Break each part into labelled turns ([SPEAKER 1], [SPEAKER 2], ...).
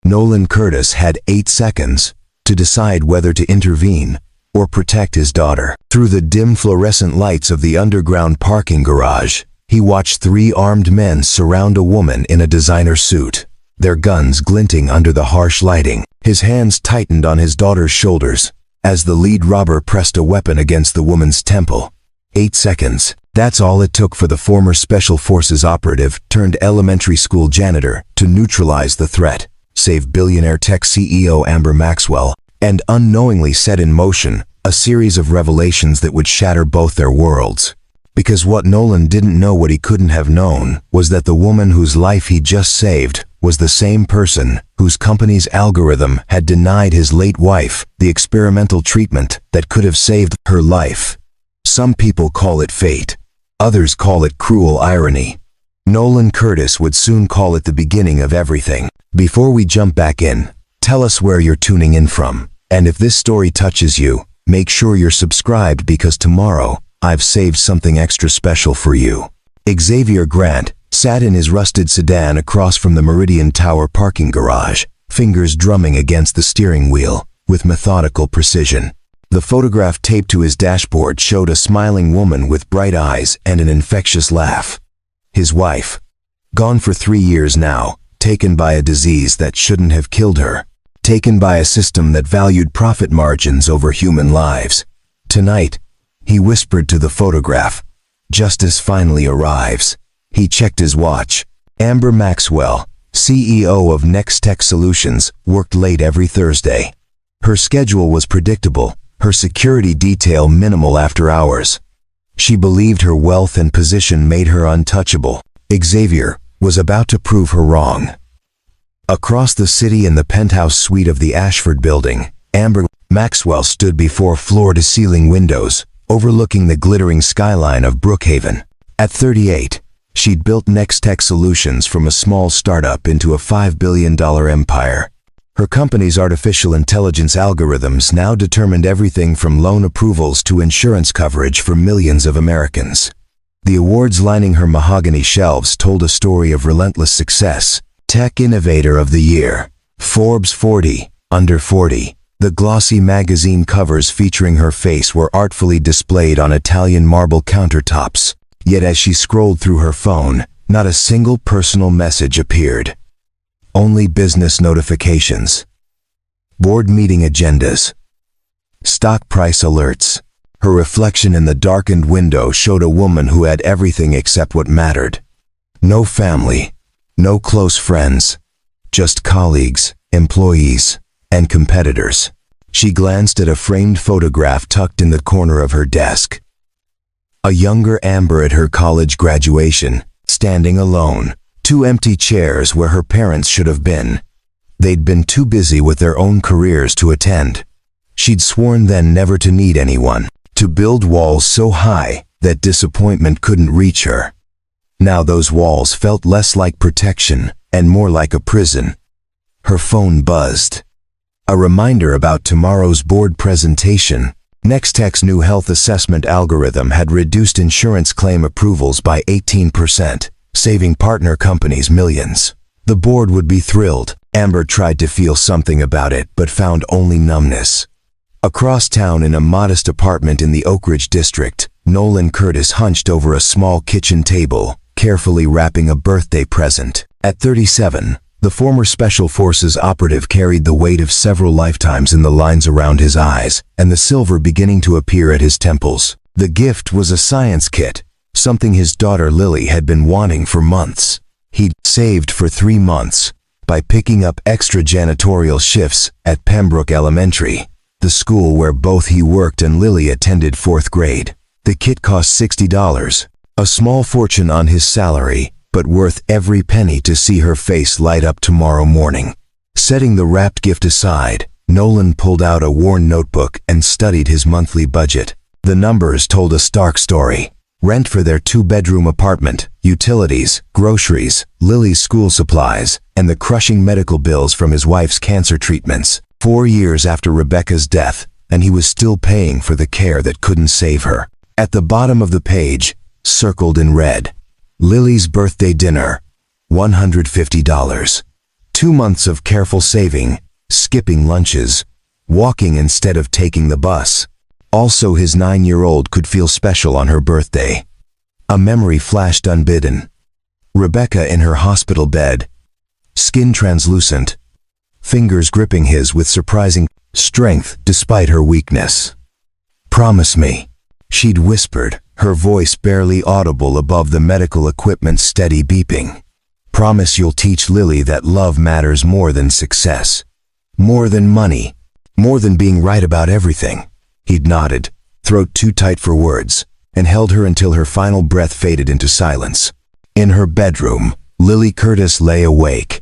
[SPEAKER 1] Nolan Curtis had 8 seconds to decide whether to intervene or protect his daughter. Through the dim fluorescent lights of the underground parking garage, he watched 3 armed men surround a woman in a designer suit, their guns glinting under the harsh lighting. His hands tightened on his daughter's shoulders as the lead robber pressed a weapon against the woman's temple. 8 seconds. That's all it took for the former Special Forces operative turned elementary school janitor to neutralize the threat, save billionaire tech CEO Amber Maxwell, and unknowingly set in motion a series of revelations that would shatter both their worlds. Because what Nolan didn't know, what he couldn't have known, was that the woman whose life he just saved was the same person whose company's algorithm had denied his late wife the experimental treatment that could have saved her life. Some people call it fate. Others call it cruel irony. Nolan Curtis would soon call it the beginning of everything. Before we jump back in, tell us where you're tuning in from. And if this story touches you, make sure you're subscribed, because tomorrow I've saved something extra special for you. Xavier Grant sat in his rusted sedan across from the Meridian Tower parking garage, fingers drumming against the steering wheel with methodical precision. The photograph taped to his dashboard showed a smiling woman with bright eyes and an infectious laugh. His wife, gone for 3 years now, taken by a disease that shouldn't have killed her, taken by a system that valued profit margins over human lives. Tonight, he whispered to the photograph, "Justice finally arrives." He checked his watch. Amber Maxwell, CEO of Next Tech Solutions, worked late every Thursday. Her schedule was predictable, her security detail minimal after hours. She believed her wealth and position made her untouchable. Xavier was about to prove her wrong. Across the city in the penthouse suite of the Ashford building, Amber Maxwell stood before floor-to-ceiling windows, overlooking the glittering skyline of Brookhaven. At 38, she'd built Next Tech Solutions from a small startup into a $5 billion empire. Her company's artificial intelligence algorithms now determined everything from loan approvals to insurance coverage for millions of Americans. The awards lining her mahogany shelves told a story of relentless success. Tech Innovator of the Year, Forbes 40, Under 40. The glossy magazine covers featuring her face were artfully displayed on Italian marble countertops. Yet as she scrolled through her phone, not a single personal message appeared. Only business notifications, board meeting agendas, stock price alerts. Her reflection in the darkened window showed a woman who had everything except what mattered. No family, no close friends, just colleagues, employees, and competitors. She glanced at a framed photograph tucked in the corner of her desk. A younger Amber at her college graduation, standing alone, 2 empty chairs where her parents should have been. They'd been too busy with their own careers to attend. She'd sworn then never to need anyone, to build walls so high that disappointment couldn't reach her. Now those walls felt less like protection and more like a prison. Her phone buzzed. A reminder about tomorrow's board presentation. Nextech's new health assessment algorithm had reduced insurance claim approvals by 18%, saving partner companies millions. The board would be thrilled. Amber tried to feel something about it, but found only numbness. Across town in a modest apartment in the Oak Ridge district, Nolan Curtis hunched over a small kitchen table, carefully wrapping a birthday present. At 37, the former Special Forces operative carried the weight of several lifetimes in the lines around his eyes and the silver beginning to appear at his temples. The gift was a science kit, something his daughter Lily had been wanting for months. He'd saved for 3 months by picking up extra janitorial shifts at Pembroke Elementary, the school where both he worked and Lily attended 4th grade. The kit cost $60, a small fortune on his salary, but worth every penny to see her face light up tomorrow morning. Setting the wrapped gift aside, Nolan pulled out a worn notebook and studied his monthly budget. The numbers told a stark story. Rent for their 2-bedroom apartment, utilities, groceries, Lily's school supplies, and the crushing medical bills from his wife's cancer treatments. 4 years after Rebecca's death, and he was still paying for the care that couldn't save her. At the bottom of the page, circled in red, Lily's birthday dinner, $150. 2 months of careful saving, skipping lunches, walking instead of taking the bus. Also, his 9-year-old could feel special on her birthday. A memory flashed unbidden. Rebecca in her hospital bed, skin translucent, fingers gripping his with surprising strength despite her weakness. "Promise me," she'd whispered, her voice barely audible above the medical equipment's steady beeping. "Promise you'll teach Lily that love matters more than success, more than money, more than being right about everything." He'd nodded, throat too tight for words, and held her until her final breath faded into silence. In her bedroom, Lily Curtis lay awake.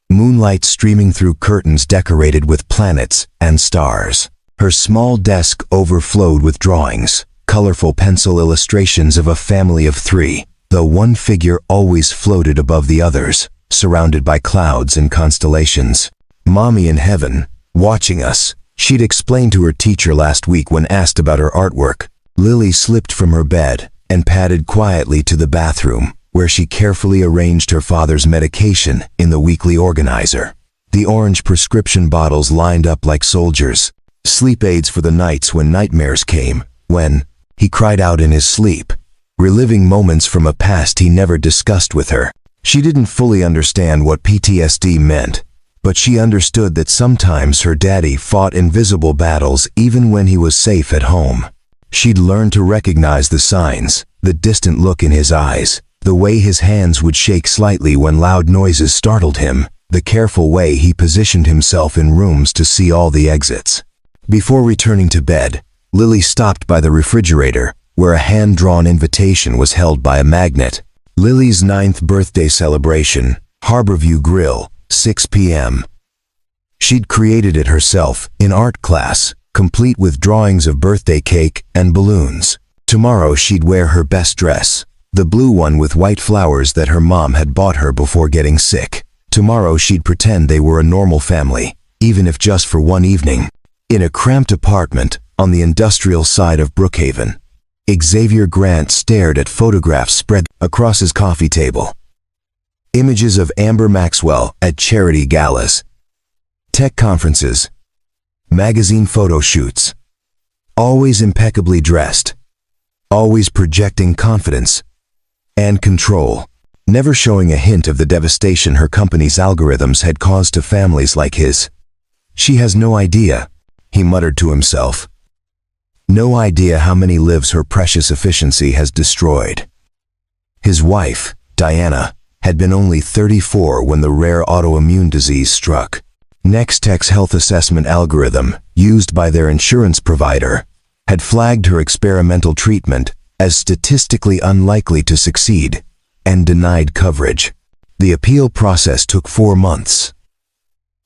[SPEAKER 1] Moonlight streaming through curtains decorated with planets and stars. Her small desk overflowed with drawings, colorful pencil illustrations of a family of 3, though one figure always floated above the others, surrounded by clouds and constellations. "Mommy in heaven, watching us," she'd explained to her teacher last week when asked about her artwork. Lily slipped from her bed and padded quietly to the bathroom, where she carefully arranged her father's medication in the weekly organizer. The orange prescription bottles lined up like soldiers, sleep aids for the nights when nightmares came, when he cried out in his sleep, reliving moments from a past he never discussed with her. She didn't fully understand what PTSD meant, but she understood that sometimes her daddy fought invisible battles even when he was safe at home. She'd learned to recognize the signs, the distant look in his eyes, the way his hands would shake slightly when loud noises startled him, the careful way he positioned himself in rooms to see all the exits. Before returning to bed, Lily stopped by the refrigerator, where a hand-drawn invitation was held by a magnet. Lily's 9th birthday celebration, Harborview Grill, 6 p.m. She'd created it herself, in art class, complete with drawings of birthday cake and balloons. Tomorrow she'd wear her best dress, the blue one with white flowers that her mom had bought her before getting sick. Tomorrow she'd pretend they were a normal family, even if just for one evening. In a cramped apartment on the industrial side of Brookhaven, Xavier Grant stared at photographs spread across his coffee table. Images of Amber Maxwell at charity galas, tech conferences, magazine photo shoots. Always impeccably dressed, always projecting confidence and control, never showing a hint of the devastation her company's algorithms had caused to families like his. "She has no idea," he muttered to himself. "No idea how many lives her precious efficiency has destroyed." His wife, Diana, had been only 34 when the rare autoimmune disease struck. Nextech's health assessment algorithm, used by their insurance provider, had flagged her experimental treatment as statistically unlikely to succeed and denied coverage. The appeal process took 4 months.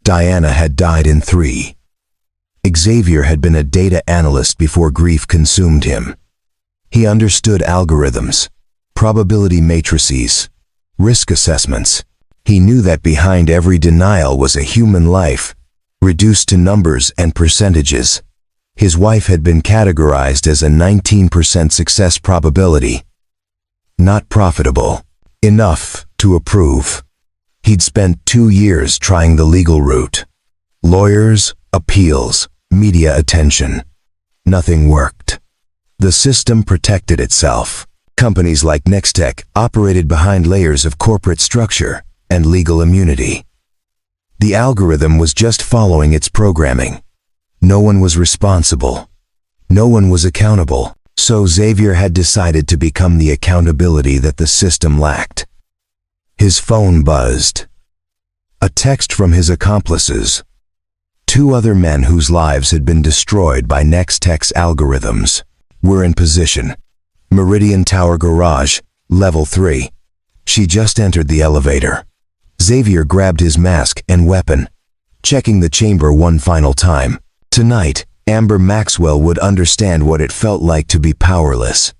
[SPEAKER 1] Diana had died in 3. Xavier had been a data analyst before grief consumed him. He understood algorithms, probability matrices, risk assessments. He knew that behind every denial was a human life, reduced to numbers and percentages. His wife had been categorized as a 19% success probability. Not profitable. Enough to approve. He'd spent 2 years trying the legal route. Lawyers, appeals, media attention. Nothing worked. The system protected itself. Companies like Nextech operated behind layers of corporate structure and legal immunity. The algorithm was just following its programming. No one was responsible. No one was accountable. So Xavier had decided to become the accountability that the system lacked. His phone buzzed. A text from his accomplices. 2 other men whose lives had been destroyed by Nextech's algorithms were in position. Meridian Tower Garage, Level 3. She just entered the elevator. Xavier grabbed his mask and weapon, checking the chamber one final time. Tonight, Amber Maxwell would understand what it felt like to be powerless.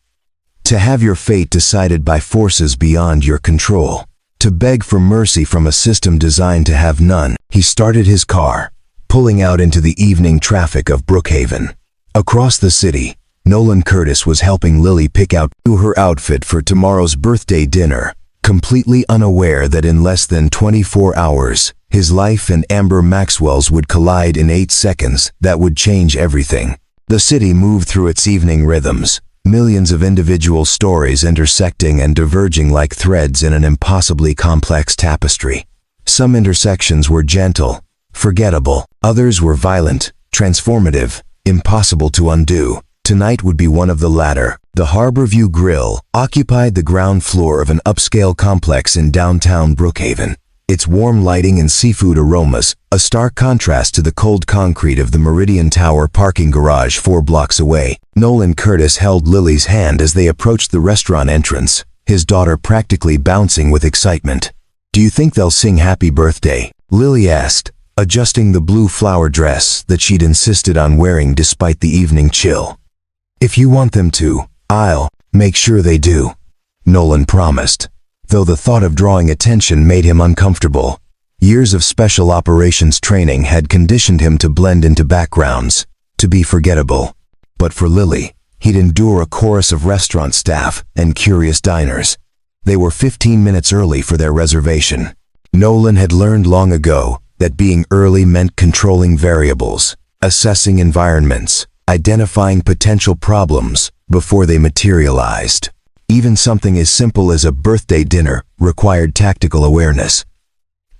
[SPEAKER 1] To have your fate decided by forces beyond your control. To beg for mercy from a system designed to have none. He started his car, pulling out into the evening traffic of Brookhaven. Across the city, Nolan Curtis was helping Lily pick out her outfit for tomorrow's birthday dinner, completely unaware that in less than 24 hours, His life and Amber Maxwell's would collide in 8 seconds that would change everything. The city moved through its evening rhythms, millions of individual stories intersecting and diverging like threads in an impossibly complex tapestry. Some intersections were gentle, forgettable. Others were violent, transformative, impossible to undo. Tonight would be one of the latter. The Harborview Grill occupied the ground floor of an upscale complex in downtown Brookhaven. Its warm lighting and seafood aromas, a stark contrast to the cold concrete of the Meridian Tower parking garage 4 blocks away. Nolan Curtis held Lily's hand as they approached the restaurant entrance, his daughter practically bouncing with excitement. "Do you think they'll sing Happy Birthday?" Lily asked, adjusting the blue flower dress that she'd insisted on wearing despite the evening chill. "If you want them to, I'll make sure they do," Nolan promised, though the thought of drawing attention made him uncomfortable. Years of special operations training had conditioned him to blend into backgrounds, to be forgettable. But for Lily, he'd endure a chorus of restaurant staff and curious diners. They were 15 minutes early for their reservation. Nolan had learned long ago that being early meant controlling variables, assessing environments, identifying potential problems before they materialized. Even something as simple as a birthday dinner required tactical awareness.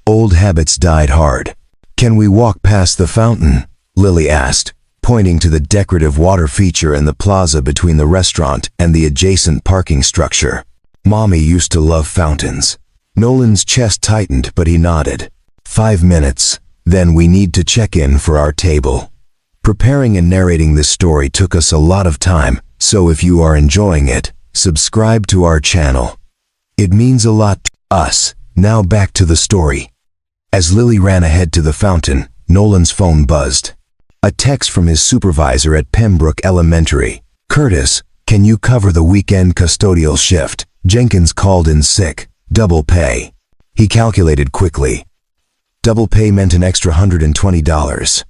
[SPEAKER 1] Old habits died hard. "Can we walk past the fountain?" Lily asked, pointing to the decorative water feature in the plaza between the restaurant and the adjacent parking structure. "Mommy used to love fountains." Nolan's chest tightened, but he nodded. 5 minutes, then we need to check in for our table. Preparing and narrating this story took us a lot of time, so if you are enjoying it, subscribe to our channel. It means a lot to us. Now back to the story. As Lily ran ahead to the fountain, Nolan's phone buzzed. A text from his supervisor at Pembroke Elementary. "Curtis, can you cover the weekend custodial shift? Jenkins called in sick. Double pay." He calculated quickly. Double pay meant an extra $120.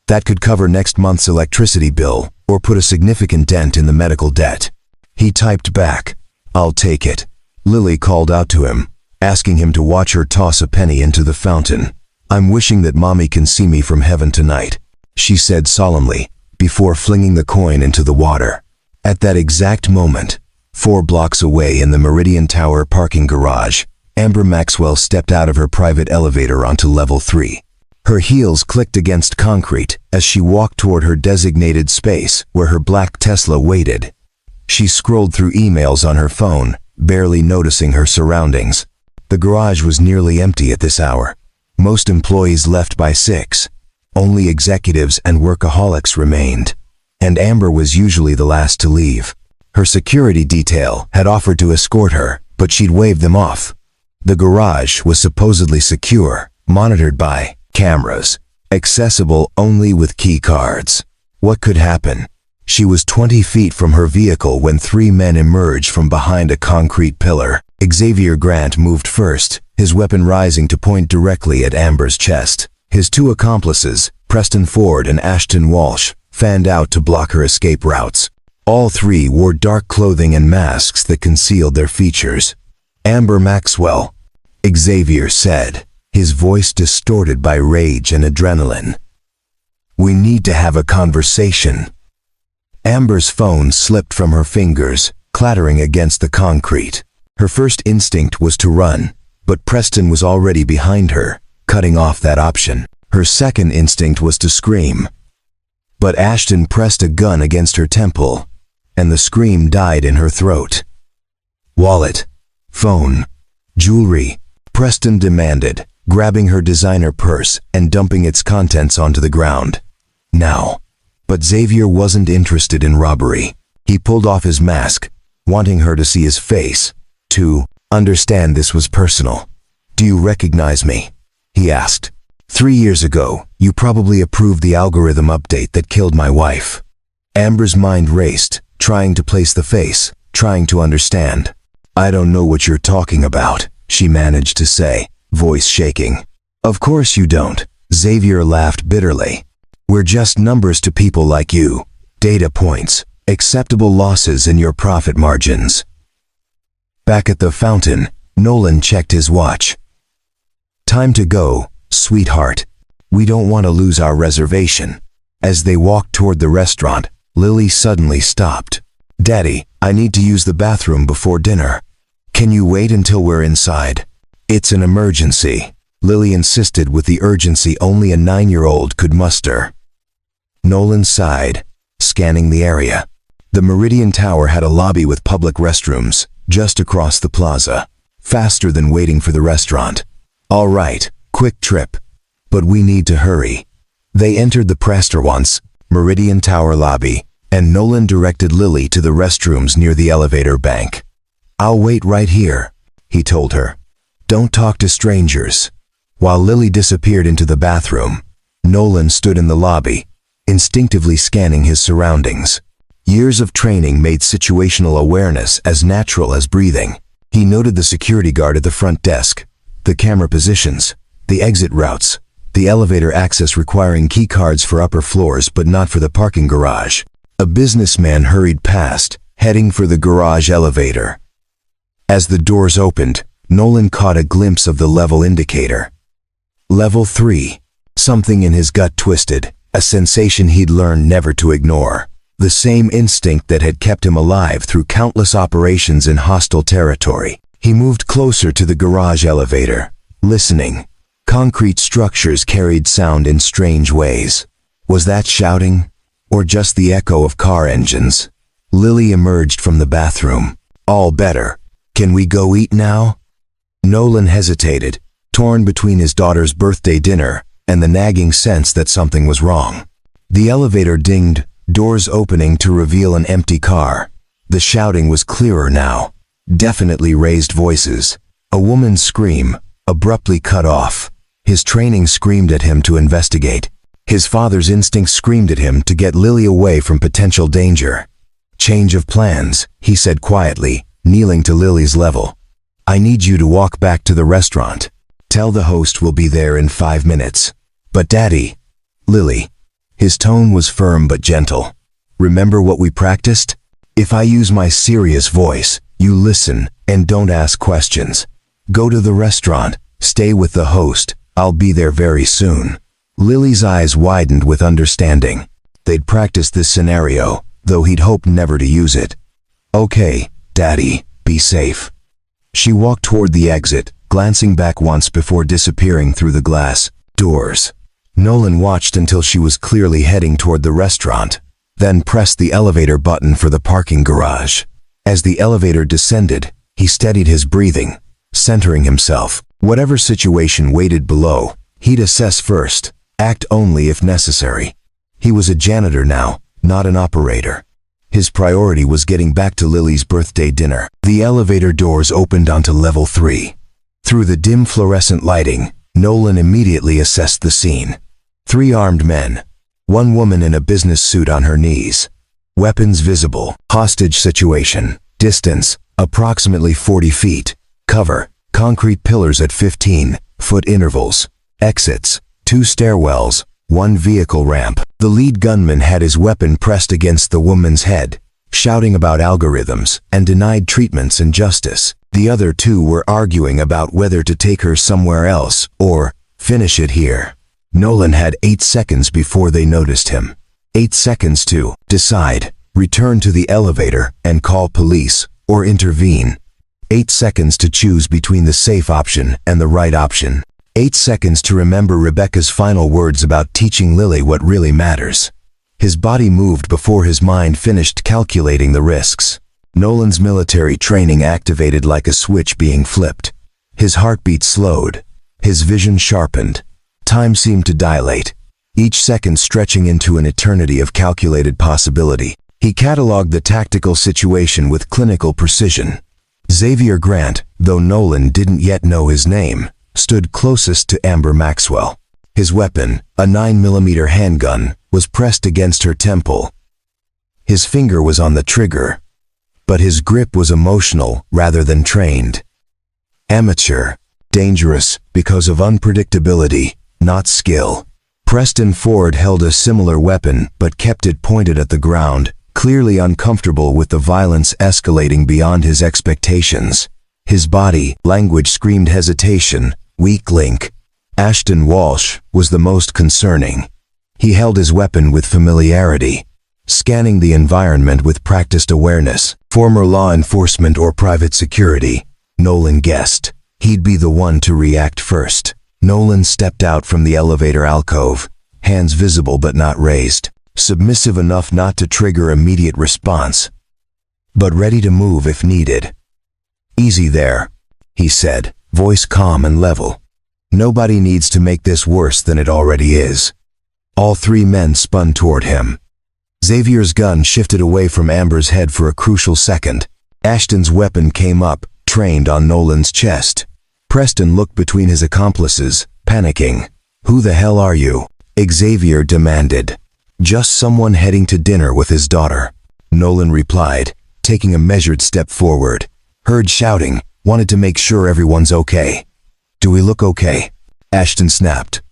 [SPEAKER 1] That could cover next month's electricity bill or put a significant dent in the medical debt. He typed back, "I'll take it." Lily called out to him, asking him to watch her toss a penny into the fountain. "I'm wishing that Mommy can see me from heaven tonight," she said solemnly, before flinging the coin into the water. At that exact moment, 4 blocks away in the Meridian Tower parking garage, Amber Maxwell stepped out of her private elevator onto level 3. Her heels clicked against concrete as she walked toward her designated space where her black Tesla waited. She scrolled through emails on her phone, barely noticing her surroundings. The garage was nearly empty at this hour. Most employees left by 6. Only executives and workaholics remained, and Amber was usually the last to leave. Her security detail had offered to escort her, but she'd waved them off. The garage was supposedly secure, monitored by cameras, accessible only with key cards. What could happen? She was 20 feet from her vehicle when 3 men emerged from behind a concrete pillar. Xavier Grant moved first, his weapon rising to point directly at Amber's chest. His 2 accomplices, Preston Ford and Ashton Walsh, fanned out to block her escape routes. All 3 wore dark clothing and masks that concealed their features. "Amber Maxwell," Xavier said, his voice distorted by rage and adrenaline. "We need to have a conversation." Amber's phone slipped from her fingers, clattering against the concrete. Her first instinct was to run, but Preston was already behind her, cutting off that option. Her second instinct was to scream. But Ashton pressed a gun against her temple, and the scream died in her throat. "Wallet, phone, jewelry," Preston demanded, grabbing her designer purse and dumping its contents onto the ground. "Now." But Xavier wasn't interested in robbery. He pulled off his mask, wanting her to see his face, to understand this was personal. "Do you recognize me?" he asked. 3 years ago, you probably approved the algorithm update that killed my wife." Amber's mind raced, trying to place the face, trying to understand. "I don't know what you're talking about," she managed to say, voice shaking. "Of course you don't," Xavier laughed bitterly. "We're just numbers to people like you. Data points, acceptable losses in your profit margins." Back at the fountain, Nolan checked his watch. "Time to go, "Sweetheart, we don't want to lose our reservation." As they walked toward the restaurant, Lily suddenly stopped. "Daddy, I need to use the bathroom before dinner. Can you wait until we're inside?" "It's an emergency," Lily insisted with the urgency only a 9-year-old could muster. Nolan sighed, scanning the area. The Meridian Tower had a lobby with public restrooms, just across the plaza. Faster than waiting for the restaurant. "All right, quick trip. But we need to hurry." They entered the Presternwans Meridian Tower lobby, and Nolan directed Lily to the restrooms near the elevator bank. "I'll wait right here," he told her. "Don't talk to strangers." While Lily disappeared into the bathroom, Nolan stood in the lobby, instinctively scanning his surroundings. Years of training made situational awareness as natural as breathing. He noted the security guard at the front desk, the camera positions, the exit routes, the elevator access requiring key cards for upper floors but not for the parking garage. A businessman hurried past, heading for the garage elevator. As the doors opened, Nolan caught a glimpse of the level indicator. Level 3. Something in his gut twisted, a sensation he'd learned never to ignore. The same instinct that had kept him alive through countless operations in hostile territory. He moved closer to the garage elevator, listening. Concrete structures carried sound in strange ways. Was that shouting? Or just the echo of car engines? Lily emerged from the bathroom. "All better. Can we go eat now?" Nolan hesitated, torn between his daughter's birthday dinner and the nagging sense that something was wrong. The elevator dinged, doors opening to reveal an empty car. The shouting was clearer now. Definitely raised voices. A woman's scream, abruptly cut off. His training screamed at him to investigate. His father's instincts screamed at him to get Lily away from potential danger. "Change of plans," he said quietly, kneeling to Lily's level. "I need you to walk back to the restaurant. Tell the host we'll be there in 5 minutes." "But Daddy..." "Lily." His tone was firm but gentle. "Remember what we practiced? If I use my serious voice, you listen and don't ask questions. Go to the restaurant, stay with the host. I'll be there very soon." Lily's eyes widened with understanding. They'd practiced this scenario, though he'd hoped never to use it. "Okay, Daddy, be safe." She walked toward the exit, glancing back once before disappearing through the glass doors. Nolan watched until she was clearly heading toward the restaurant, then pressed the elevator button for the parking garage. As the elevator descended, he steadied his breathing, centering himself. Whatever situation waited below, he'd assess first, act only if necessary. He was a janitor now, not an operator. His priority was getting back to Lily's birthday dinner. The elevator doors opened onto level 3. Through the dim fluorescent lighting, Nolan immediately assessed the scene. 3 armed men. 1 woman in a business suit on her knees. Weapons visible. Hostage situation. Distance, approximately 40 feet. Cover, concrete pillars at 15-foot intervals. Exits, 2 stairwells, 1 vehicle ramp. The lead gunman had his weapon pressed against the woman's head, shouting about algorithms and denied treatments and justice. The other 2 were arguing about whether to take her somewhere else or finish it here. Nolan had 8 seconds before they noticed him. 8 seconds to decide, return to the elevator and call police or intervene. 8 seconds to choose between the safe option and the right option. 8 seconds to remember Rebecca's final words about teaching Lily what really matters. His body moved before his mind finished calculating the risks. Nolan's military training activated like a switch being flipped. His heartbeat slowed. His vision sharpened. Time seemed to dilate, each second stretching into an eternity of calculated possibility. He cataloged the tactical situation with clinical precision. Xavier Grant, though Nolan didn't yet know his name, stood closest to Amber Maxwell. His weapon, a 9mm handgun, was pressed against her temple. His finger was on the trigger, but his grip was emotional rather than trained. Amateur, dangerous because of unpredictability, not skill. Preston Ford held a similar weapon but kept it pointed at the ground, clearly uncomfortable with the violence escalating beyond his expectations. His body language screamed hesitation, weak link. Ashton Walsh was the most concerning. He held his weapon with familiarity, scanning the environment with practiced awareness. Former law enforcement or private security, Nolan guessed. He'd be the one to react first. Nolan stepped out from the elevator alcove, hands visible but not raised, submissive enough not to trigger immediate response, but ready to move if needed. "Easy there," he said, voice calm and level. "Nobody needs to make this worse than it already is." All three men spun toward him. Xavier's gun shifted away from Amber's head for a crucial second. Ashton's weapon came up, trained on Nolan's chest. Preston looked between his accomplices, panicking. "Who the hell are you?" Xavier demanded. "Just someone heading to dinner with his daughter," Nolan replied, taking a measured step forward. "Heard shouting, wanted to make sure everyone's okay." "Do we look okay?" Ashton snapped.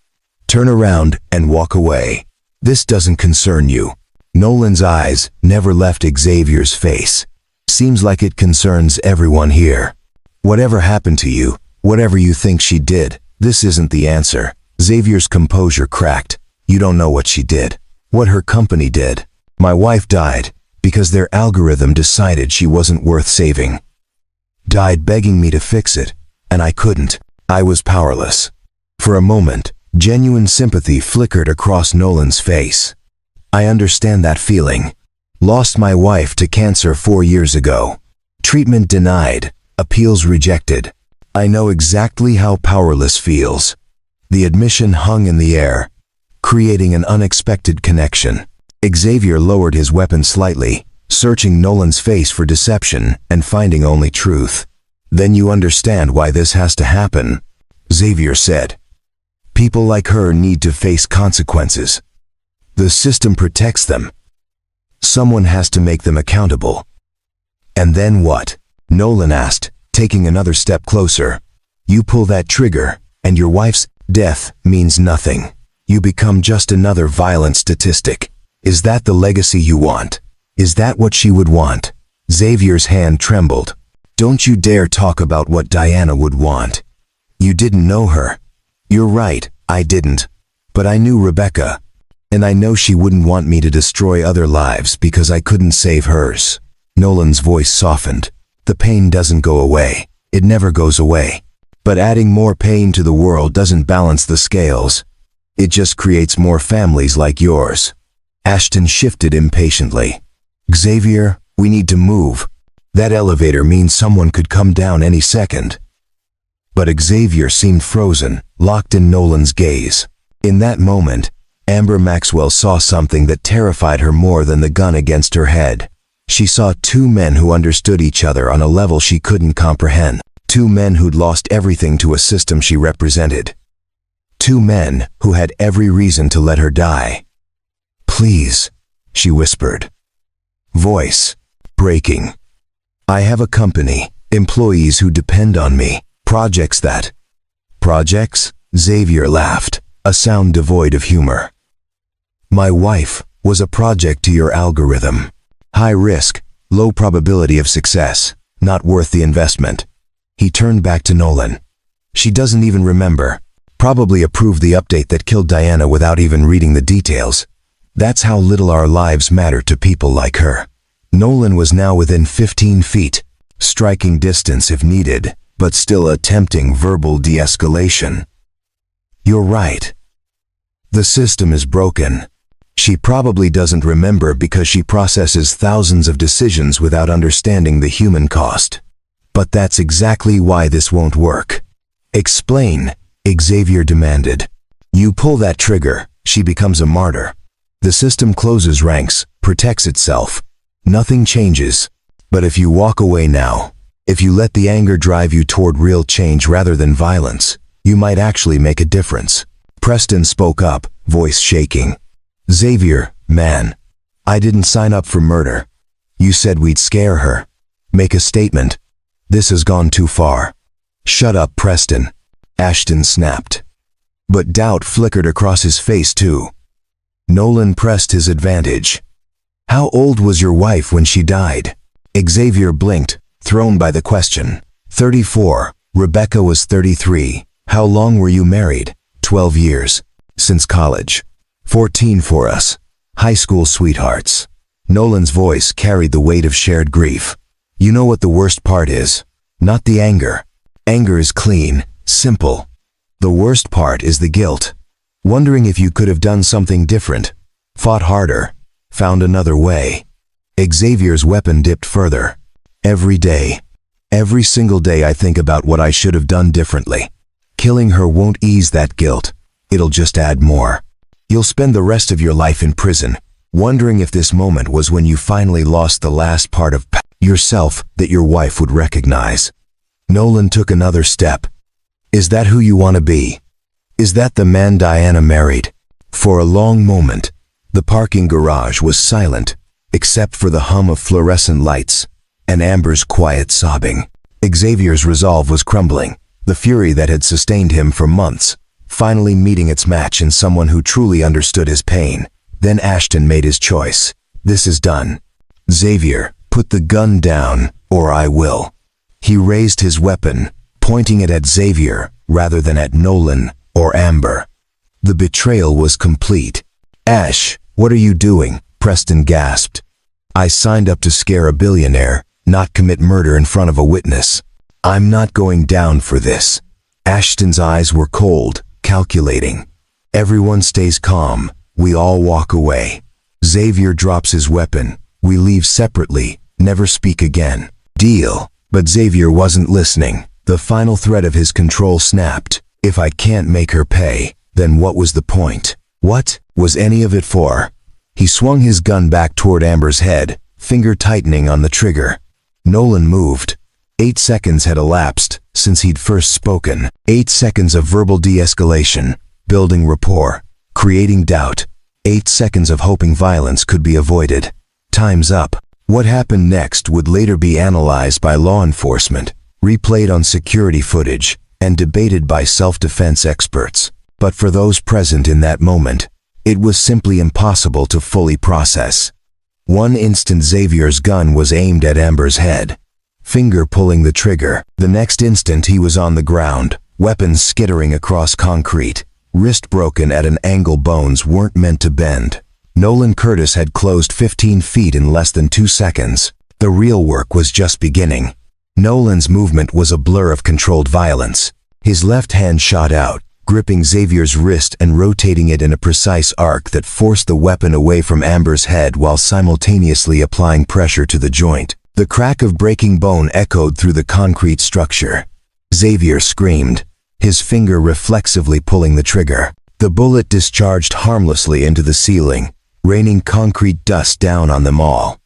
[SPEAKER 1] "Turn around and walk away. This doesn't concern you." Nolan's eyes never left Xavier's face. "Seems like it concerns everyone here. Whatever happened to you, whatever you think she did, this isn't the answer." Xavier's composure cracked. "You don't know what she did. What her company did. My wife died because their algorithm decided she wasn't worth saving. Died begging me to fix it, and I couldn't. I was powerless." For a moment, genuine sympathy flickered across Nolan's face. "I understand that feeling. Lost my wife to cancer 4 years ago. Treatment denied, appeals rejected. I know exactly how powerless feels." The admission hung in the air, creating an unexpected connection. Xavier lowered his weapon slightly, searching Nolan's face for deception and finding only truth. "Then you understand why this has to happen," Xavier said. "People like her need to face consequences. The system protects them. Someone has to make them accountable." "And then what?" Nolan asked, taking another step closer. "You pull that trigger, and your wife's death means nothing. You become just another violent statistic. Is that the legacy you want? Is that what she would want?" Xavier's hand trembled. "Don't you dare talk about what Diana would want. You didn't know her." "You're right, I didn't. But I knew Rebecca, and I know she wouldn't want me to destroy other lives because I couldn't save hers." Nolan's voice softened. "The pain doesn't go away. It never goes away. But adding more pain to the world doesn't balance the scales. It just creates more families like yours." Ashton shifted impatiently. "Xavier, we need to move. That elevator means someone could come down any second." But Xavier seemed frozen, locked in Nolan's gaze. In that moment, Amber Maxwell saw something that terrified her more than the gun against her head. She saw two men who understood each other on a level she couldn't comprehend. Two men who'd lost everything to a system she represented. Two men who had every reason to let her die. "Please," she whispered. Voice breaking. "I have a company, employees who depend on me, projects that..." "Projects?" Xavier laughed, a sound devoid of humor. "My wife was a project to your algorithm. High risk, low probability of success, not worth the investment." He turned back to Nolan. "She doesn't even remember. Probably approved the update that killed Diana without even reading the details. That's how little our lives matter to people like her." Nolan was now within 15 feet, striking distance if needed, but still attempting verbal de-escalation. "You're right. The system is broken. She probably doesn't remember because she processes thousands of decisions without understanding the human cost. But that's exactly why this won't work." "Explain," Xavier demanded. "You pull that trigger, she becomes a martyr. The system closes ranks, protects itself. Nothing changes. But if you walk away now, if you let the anger drive you toward real change rather than violence, you might actually make a difference." Preston spoke up, voice shaking. "Xavier, man, I didn't sign up for murder. You said we'd scare her. Make a statement. This has gone too far." "Shut up, Preston," Ashton snapped. But doubt flickered across his face too. Nolan pressed his advantage. "How old was your wife when she died?" Xavier blinked, thrown by the question. 34. Rebecca was 33. "How long were you married?" 12 years. Since college. 14 for us. High school sweethearts. Nolan's voice carried the weight of shared grief. You know what the worst part is? Not the anger. Anger is clean, simple. The worst part is the guilt. Wondering if you could have done something different. Fought harder. Found another way. Xavier's weapon dipped further. Every day. Every single day I think about what I should have done differently. Killing her won't ease that guilt. It'll just add more. You'll spend the rest of your life in prison, wondering if this moment was when you finally lost the last part of yourself that your wife would recognize. Nolan took another step. Is that who you want to be? Is that the man Diana married? For a long moment, the parking garage was silent, except for the hum of fluorescent lights and Amber's quiet sobbing. Xavier's resolve was crumbling, the fury that had sustained him for months, finally meeting its match in someone who truly understood his pain. Then Ashton made his choice. This is done. Xavier, put the gun down, or I will. He raised his weapon, pointing it at Xavier rather than at Nolan or Amber. The betrayal was complete. Ash, what are you doing? Preston gasped. I signed up to scare a billionaire, not commit murder in front of a witness. I'm not going down for this. Ashton's eyes were cold, calculating. Everyone stays calm. We all walk away. Xavier drops his weapon. We leave separately, never speak again. Deal. But Xavier wasn't listening. The final thread of his control snapped. If I can't make her pay, then what was the point? What was any of it for? He swung his gun back toward Amber's head, finger tightening on the trigger. Nolan moved. 8 seconds had elapsed since he'd first spoken. 8 seconds of verbal de-escalation, building rapport, creating doubt. 8 seconds of hoping violence could be avoided. Time's up. What happened next would later be analyzed by law enforcement, replayed on security footage, and debated by self-defense experts. But for those present in that moment, it was simply impossible to fully process. One instant Xavier's gun was aimed at Amber's head, finger pulling the trigger. The next instant he was on the ground, weapons skittering across concrete, wrist broken at an angle bones weren't meant to bend. Nolan Curtis had closed 15 feet in less than 2 seconds. The real work was just beginning. Nolan's movement was a blur of controlled violence. His left hand shot out, gripping Xavier's wrist and rotating it in a precise arc that forced the weapon away from Amber's head while simultaneously applying pressure to the joint. The crack of breaking bone echoed through the concrete structure. Xavier screamed, his finger reflexively pulling the trigger. The bullet discharged harmlessly into the ceiling, raining concrete dust down on them all.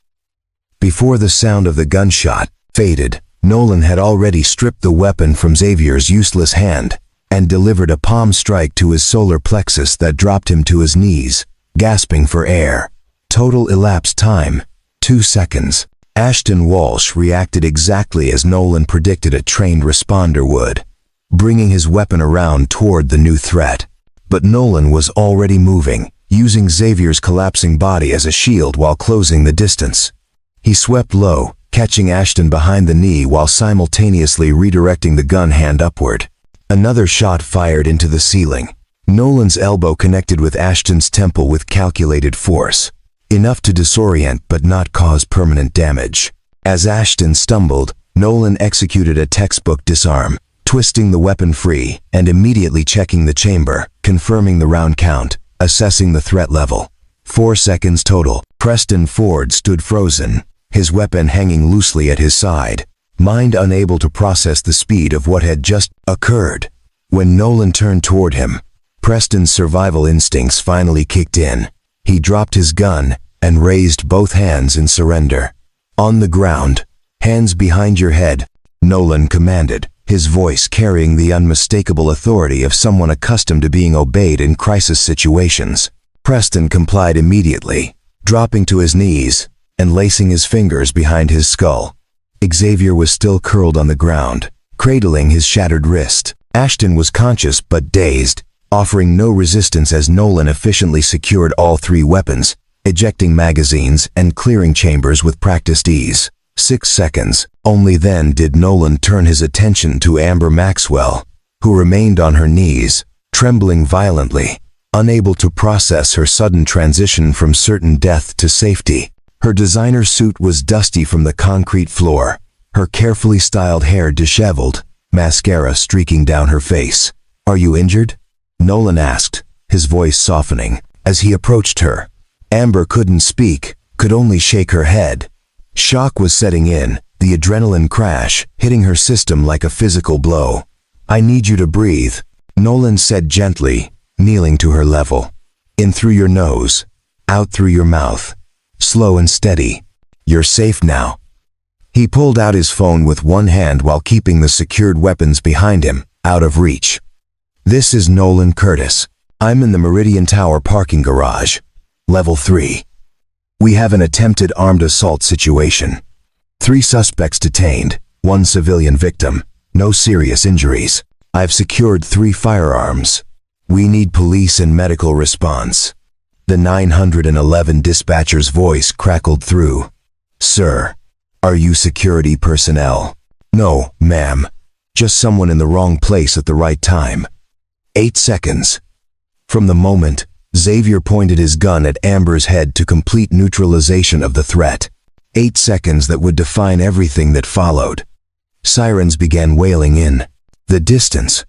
[SPEAKER 1] Before the sound of the gunshot faded, Nolan had already stripped the weapon from Xavier's useless hand and delivered a palm strike to his solar plexus that dropped him to his knees, gasping for air. Total elapsed time, 2 seconds. Ashton Walsh reacted exactly as Nolan predicted a trained responder would, bringing his weapon around toward the new threat. But Nolan was already moving, using Xavier's collapsing body as a shield while closing the distance. He swept low, catching Ashton behind the knee while simultaneously redirecting the gun hand upward. Another shot fired into the ceiling. Nolan's elbow connected with Ashton's temple with calculated force, enough to disorient but not cause permanent damage. As Ashton stumbled, Nolan executed a textbook disarm, twisting the weapon free and immediately checking the chamber, confirming the round count, assessing the threat level. 4 seconds total. Preston Ford stood frozen, his weapon hanging loosely at his side, mind unable to process the speed of what had just occurred. When Nolan turned toward him, Preston's survival instincts finally kicked in. He dropped his gun and raised both hands in surrender. On the ground, hands behind your head, Nolan commanded, his voice carrying the unmistakable authority of someone accustomed to being obeyed in crisis situations. Preston complied immediately, dropping to his knees and lacing his fingers behind his skull. Xavier was still curled on the ground, cradling his shattered wrist. Ashton was conscious but dazed, offering no resistance as Nolan efficiently secured all 3 weapons, ejecting magazines and clearing chambers with practiced ease. 6 seconds. Only then did Nolan turn his attention to Amber Maxwell, who remained on her knees, trembling violently, unable to process her sudden transition from certain death to safety. Her designer suit was dusty from the concrete floor, her carefully styled hair disheveled, mascara streaking down her face. "Are you injured?" Nolan asked, his voice softening, as he approached her. Amber couldn't speak, could only shake her head. Shock was setting in, the adrenaline crash, hitting her system like a physical blow. "I need you to breathe," Nolan said gently, kneeling to her level. "In through your nose, out through your mouth. Slow and steady. You're safe now." He pulled out his phone with one hand while keeping the secured weapons behind him, out of reach. "This is Nolan Curtis. I'm in the Meridian Tower parking garage. Level 3. We have an attempted armed assault situation. 3 suspects detained, 1 civilian victim, no serious injuries. I've secured 3 firearms. We need police and medical response." The 911 dispatcher's voice crackled through. "Sir, are you security personnel?" "No, ma'am. Just someone in the wrong place at the right time." 8 seconds. From the moment, Xavier pointed his gun at Amber's head to complete neutralization of the threat. 8 seconds that would define everything that followed. Sirens began wailing in the distance,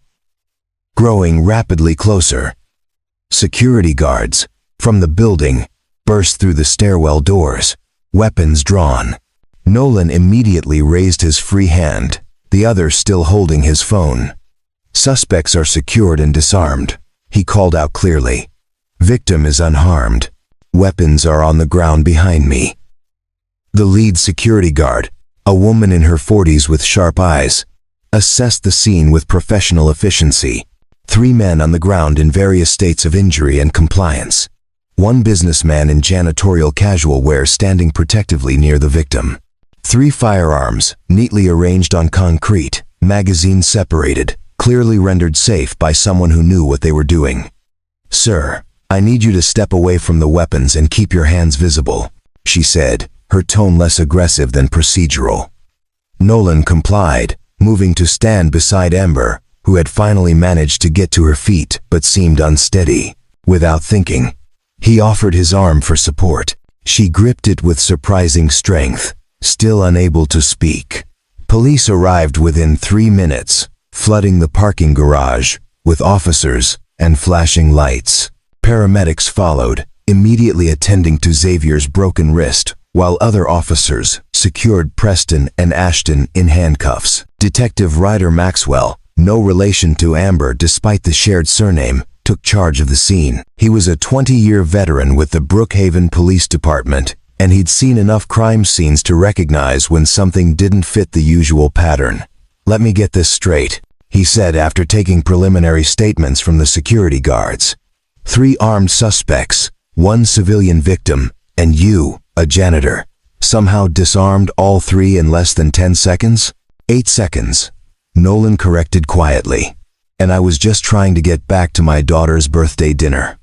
[SPEAKER 1] growing rapidly closer. Security guards, from the building, burst through the stairwell doors, weapons drawn. Nolan immediately raised his free hand, the other still holding his phone. "Suspects are secured and disarmed," he called out clearly. "Victim is unharmed. Weapons are on the ground behind me." The lead security guard, a woman in her 40s with sharp eyes, assessed the scene with professional efficiency. 3 men on the ground in various states of injury and compliance. 1 businessman in janitorial casual wear standing protectively near the victim. 3 firearms, neatly arranged on concrete, magazines separated, clearly rendered safe by someone who knew what they were doing. "Sir, I need you to step away from the weapons and keep your hands visible," she said, her tone less aggressive than procedural. Nolan complied, moving to stand beside Amber, who had finally managed to get to her feet but seemed unsteady. Without thinking, he offered his arm for support. She gripped it with surprising strength, still unable to speak. Police arrived within 3 minutes, flooding the parking garage with officers and flashing lights. Paramedics followed, immediately attending to Xavier's broken wrist, while other officers secured Preston and Ashton in handcuffs. Detective Ryder Maxwell, no relation to Amber despite the shared surname, took charge of the scene. He was a 20-year veteran with the Brookhaven Police Department, and he'd seen enough crime scenes to recognize when something didn't fit the usual pattern. "Let me get this straight," he said after taking preliminary statements from the security guards. 3 armed suspects, 1 civilian victim, and you, a janitor, somehow disarmed all 3 in less than 10 seconds? 8 seconds, Nolan corrected quietly. "And I was just trying to get back to my daughter's birthday dinner."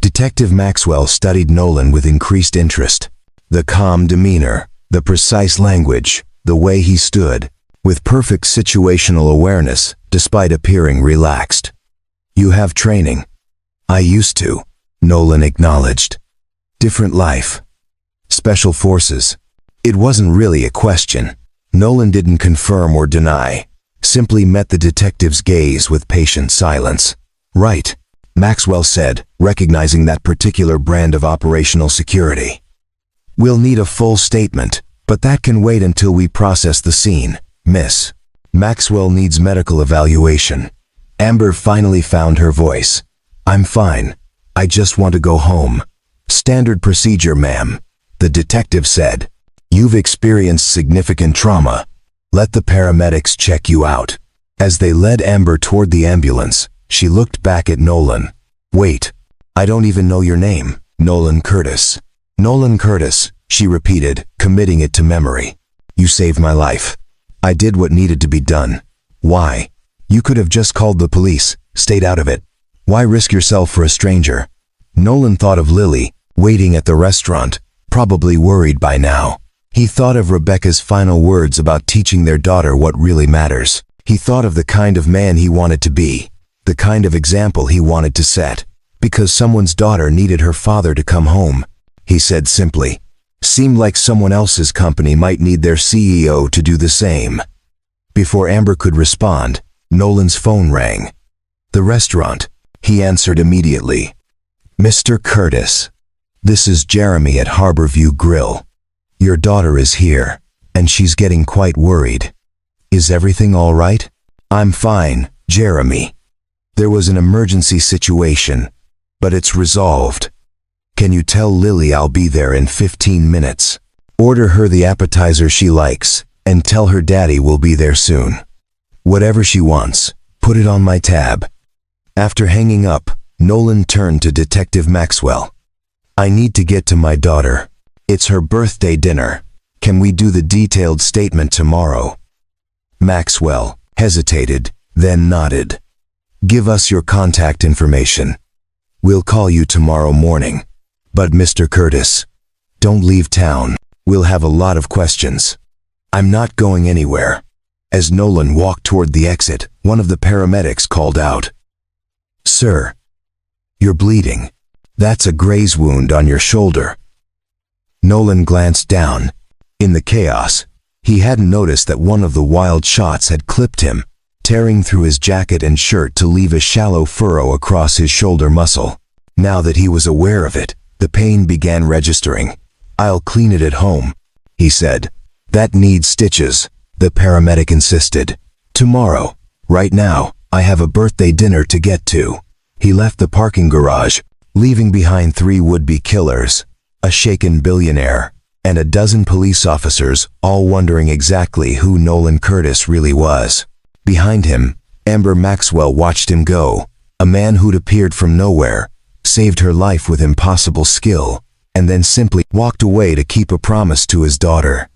[SPEAKER 1] Detective Maxwell studied Nolan with increased interest. The calm demeanor, the precise language, the way he stood, with perfect situational awareness despite appearing relaxed. "You have training." "I used to," Nolan acknowledged. "Different life. Special forces." It wasn't really a question. Nolan didn't confirm or deny, simply met the detective's gaze with patient silence. "Right," Maxwell said, recognizing that particular brand of operational security. "We'll need a full statement, but that can wait until we process the scene, miss. Maxwell needs medical evaluation." Amber finally found her voice. "I'm fine. I just want to go home." "Standard procedure, ma'am," the detective said. "You've experienced significant trauma. Let the paramedics check you out." As they led Amber toward the ambulance, she looked back at Nolan. "Wait, I don't even know your name." "Nolan Curtis." "Nolan Curtis," she repeated, committing it to memory. "You saved my life. I did what needed to be done. Why? You could have just called the police, stayed out of it. Why risk yourself for a stranger?" Nolan thought of Lily, waiting at the restaurant, probably worried by now. He thought of Rebecca's final words about teaching their daughter what really matters. He thought of the kind of man he wanted to be, The kind of example he wanted to set. Because someone's daughter needed her father to come home, he said simply. Seemed like someone else's company might need their CEO to do the same. Before Amber could respond, Nolan's phone rang. The restaurant, he answered immediately. Mr. Curtis, this is Jeremy at Harborview Grill. Your daughter is here, and she's getting quite worried. Is everything all right? I'm fine, Jeremy. There was an emergency situation, but it's resolved. Can you tell Lily I'll be there in 15 minutes? Order her the appetizer she likes, and tell her daddy will be there soon. Whatever she wants, put it on my tab. After hanging up, Nolan turned to Detective Maxwell. I need to get to my daughter. It's her birthday dinner. Can we do the detailed statement tomorrow? Maxwell hesitated, then nodded. Give us your contact information. We'll call you tomorrow morning. But Mr. Curtis, don't leave town. We'll have a lot of questions. I'm not going anywhere. As Nolan walked toward the exit, one of the paramedics called out. Sir, you're bleeding. That's a graze wound on your shoulder. Nolan glanced down. In the chaos, he hadn't noticed that one of the wild shots had clipped him, tearing through his jacket and shirt to leave a shallow furrow across his shoulder muscle. Now that he was aware of it, the pain began registering. I'll clean it at home, he said. That needs stitches, the paramedic insisted. Tomorrow, right now, I have a birthday dinner to get to. He left the parking garage, leaving behind 3 would-be killers, a shaken billionaire, and a dozen police officers, all wondering exactly who Nolan Curtis really was. Behind him, Amber Maxwell watched him go, a man who'd appeared from nowhere, saved her life with impossible skill, and then simply walked away to keep a promise to his daughter.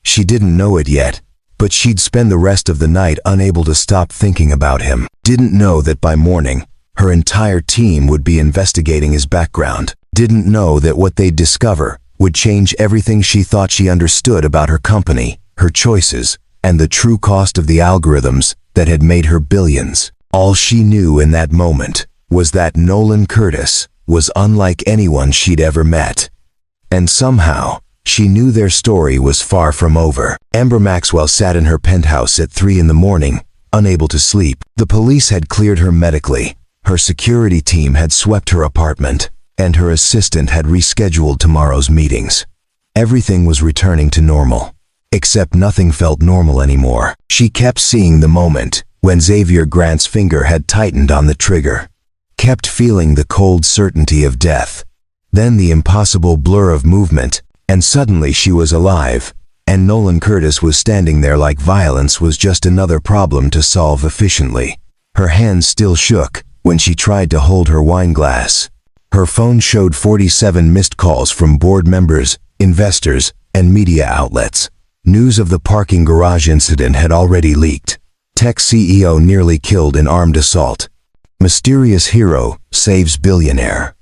[SPEAKER 1] She didn't know it yet, but she'd spend the rest of the night unable to stop thinking about him. Didn't know that by morning, her entire team would be investigating his background. Didn't know that what they'd discover would change everything she thought she understood about her company, her choices, and the true cost of the algorithms that had made her billions. All she knew in that moment was that Nolan Curtis was unlike anyone she'd ever met. And somehow, she knew their story was far from over. Amber Maxwell sat in her penthouse at 3 in the morning, unable to sleep. The police had cleared her medically, her security team had swept her apartment, and her assistant had rescheduled tomorrow's meetings. Everything was returning to normal. Except nothing felt normal anymore. She kept seeing the moment when Xavier Grant's finger had tightened on the trigger. Kept feeling the cold certainty of death. Then the impossible blur of movement, and suddenly she was alive, and Nolan Curtis was standing there like violence was just another problem to solve efficiently. Her hands still shook when she tried to hold her wine glass. Her phone showed 47 missed calls from board members, investors, and media outlets. News of the parking garage incident had already leaked. Tech CEO nearly killed in armed assault. Mysterious hero saves billionaire.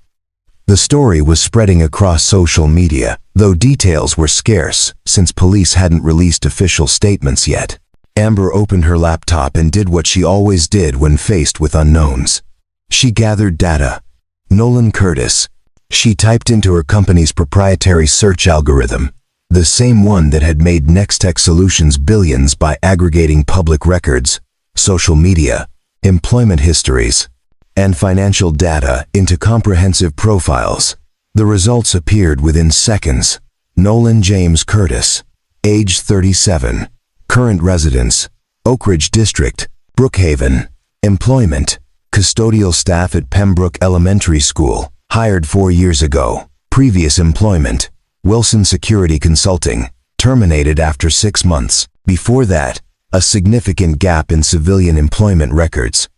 [SPEAKER 1] The story was spreading across social media, though details were scarce since police hadn't released official statements yet. Amber opened her laptop and did what she always did when faced with unknowns. She gathered data. Nolan Curtis. She typed into her company's proprietary search algorithm, the same one that had made Nextech Solutions billions by aggregating public records, social media, employment histories, and financial data into comprehensive profiles. The results appeared within seconds. Nolan James Curtis, age 37, current residence, Oak Ridge District, Brookhaven, employment, custodial staff at Pembroke Elementary School, hired 4 years ago, previous employment, Wilson Security Consulting, terminated after 6 months. Before that, a significant gap in civilian employment records.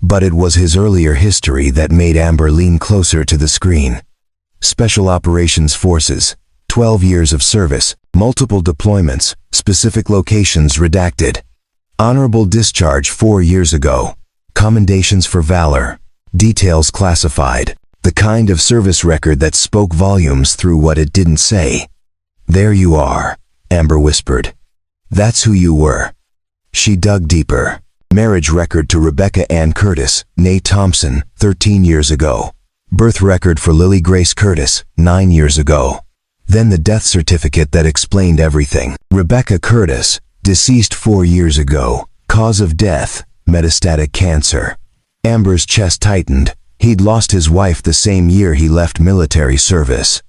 [SPEAKER 1] But it was his earlier history that made Amber lean closer to the screen. Special Operations Forces, 12 years of service, multiple deployments, specific locations redacted. Honorable discharge 4 years ago. Commendations for valor. Details classified. The kind of service record that spoke volumes through what it didn't say. There you are, Amber whispered. That's who you were. She dug deeper. Marriage record to Rebecca Ann Curtis, née Thompson, 13 years ago. Birth record for Lily Grace Curtis, 9 years ago. Then the death certificate that explained everything. Rebecca Curtis, deceased 4 years ago. Cause of death, metastatic cancer. Amber's chest tightened. He'd lost his wife the same year he left military service.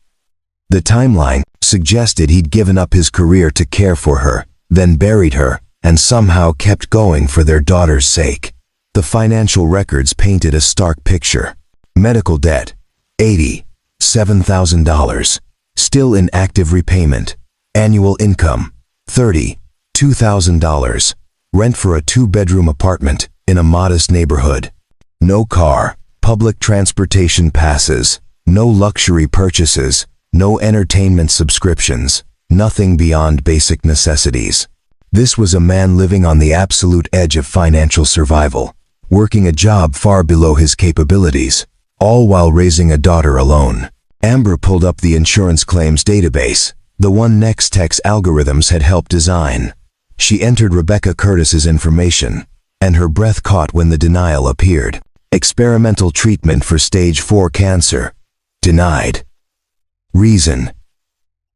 [SPEAKER 1] The timeline suggested he'd given up his career to care for her, then buried her, and somehow kept going for their daughter's sake. The financial records painted a stark picture. Medical debt, $87,000. Still in active repayment. Annual income, $32,000. Rent for a 2-bedroom apartment in a modest neighborhood. No car, public transportation passes, no luxury purchases, no entertainment subscriptions, nothing beyond basic necessities. This was a man living on the absolute edge of financial survival, working a job far below his capabilities, all while raising a daughter alone. Amber pulled up the insurance claims database, the one Nextech's algorithms had helped design. She entered Rebecca Curtis's information, and her breath caught when the denial appeared. Experimental treatment for stage 4 cancer. Denied. Reason: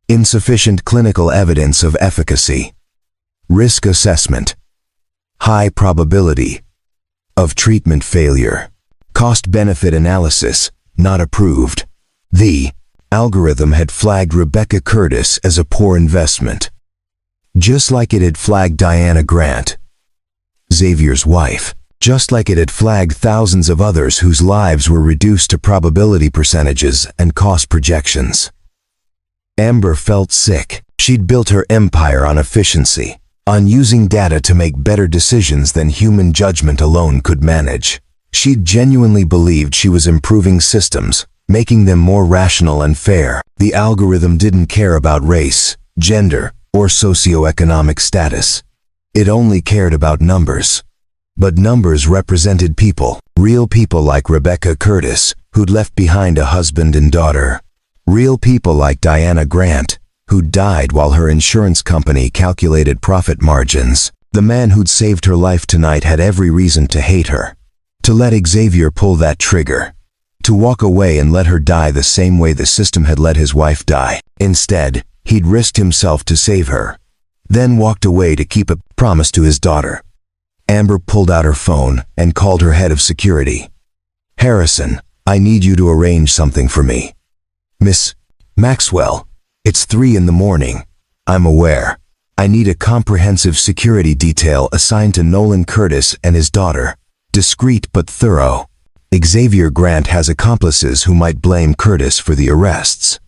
[SPEAKER 1] insufficient clinical evidence of efficacy. Risk assessment: high probability of treatment failure. Cost-benefit analysis: not approved. The algorithm had flagged Rebecca Curtis as a poor investment, just like it had flagged Diana Grant, Xavier's wife, just like it had flagged thousands of others whose lives were reduced to probability percentages and cost projections. Amber felt sick. She'd built her empire on efficiency, on using data to make better decisions than human judgment alone could manage. She'd genuinely believed she was improving systems, making them more rational and fair. The algorithm didn't care about race, gender, or socioeconomic status. It only cared about numbers. But numbers represented people, real people like Rebecca Curtis, who'd left behind a husband and daughter. Real people like Diana Grant, who died while her insurance company calculated profit margins. The man who'd saved her life tonight had every reason to hate her. To let Xavier pull that trigger. To walk away and let her die the same way the system had let his wife die. Instead, he'd risked himself to save her. Then walked away to keep a promise to his daughter. Amber pulled out her phone and called her head of security. "Harrison, I need you to arrange something for me." "Miss Maxwell, it's 3 in the morning. I'm aware. I need a comprehensive security detail assigned to Nolan Curtis and his daughter. Discreet but thorough. Xavier Grant has accomplices who might blame Curtis for the arrests."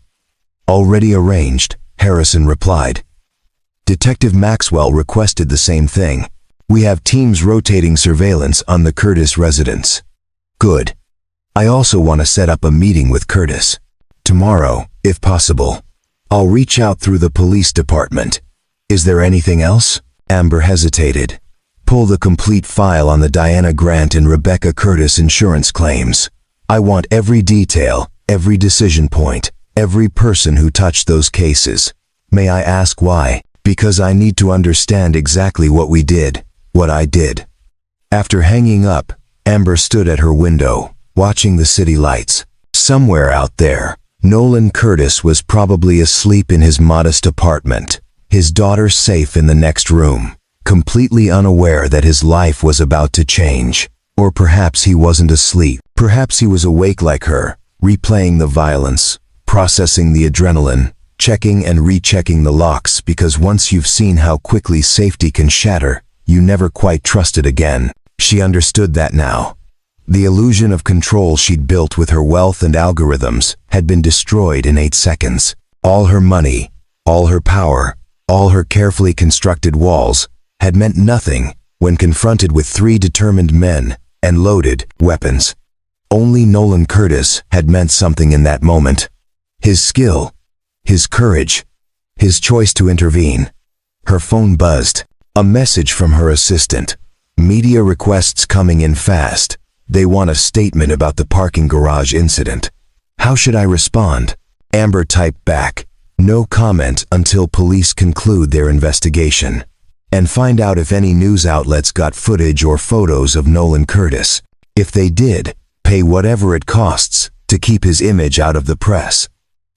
[SPEAKER 1] "Already arranged," Harrison replied. Detective Maxwell requested the same thing. "We have teams rotating surveillance on the Curtis residence." "Good. I also want to set up a meeting with Curtis. Tomorrow, if possible. I'll reach out through the police department. Is there anything else?" Amber hesitated. "Pull the complete file on the Diana Grant and Rebecca Curtis insurance claims. I want every detail, every decision point, every person who touched those cases. May I ask why?" "Because I need to understand exactly what we did, what I did." After hanging up, Amber stood at her window, watching the city lights. Somewhere out there, Nolan Curtis was probably asleep in his modest apartment, his daughter safe in the next room, completely unaware that his life was about to change. Or perhaps he wasn't asleep. Perhaps he was awake like her, replaying the violence, processing the adrenaline, checking and rechecking the locks, because once you've seen how quickly safety can shatter, you never quite trust it again. She understood that now. The illusion of control she'd built with her wealth and algorithms had been destroyed in 8 seconds. All her money, all her power, all her carefully constructed walls had meant nothing when confronted with 3 determined men and loaded weapons. Only Nolan Curtis had meant something in that moment. His skill, his courage, his choice to intervene. Her phone buzzed. A message from her assistant. "Media requests coming in fast. They want a statement about the parking garage incident. How should I respond?" Amber typed back, "No comment until police conclude their investigation." and find out if any news outlets got footage or photos of Nolan Curtis. If they did, pay whatever it costs to keep his image out of the press.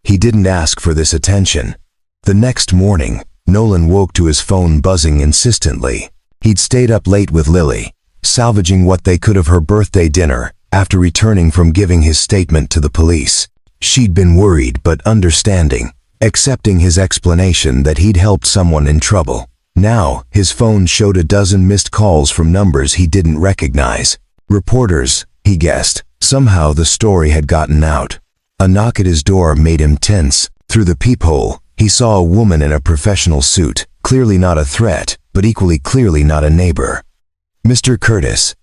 [SPEAKER 1] He didn't ask for this attention. The next morning, Nolan woke to his phone buzzing insistently. He'd stayed up late with Lily, salvaging what they could of her birthday dinner after returning from giving his statement to the police. She'd been worried but understanding, accepting his explanation that he'd helped someone in trouble. Now, his phone showed a dozen missed calls from numbers he didn't recognize. Reporters, he guessed. Somehow the story had gotten out. A knock at his door made him tense. Through the peephole, he saw a woman in a professional suit, clearly not a threat, but equally clearly not a neighbor. "Mr. Curtis,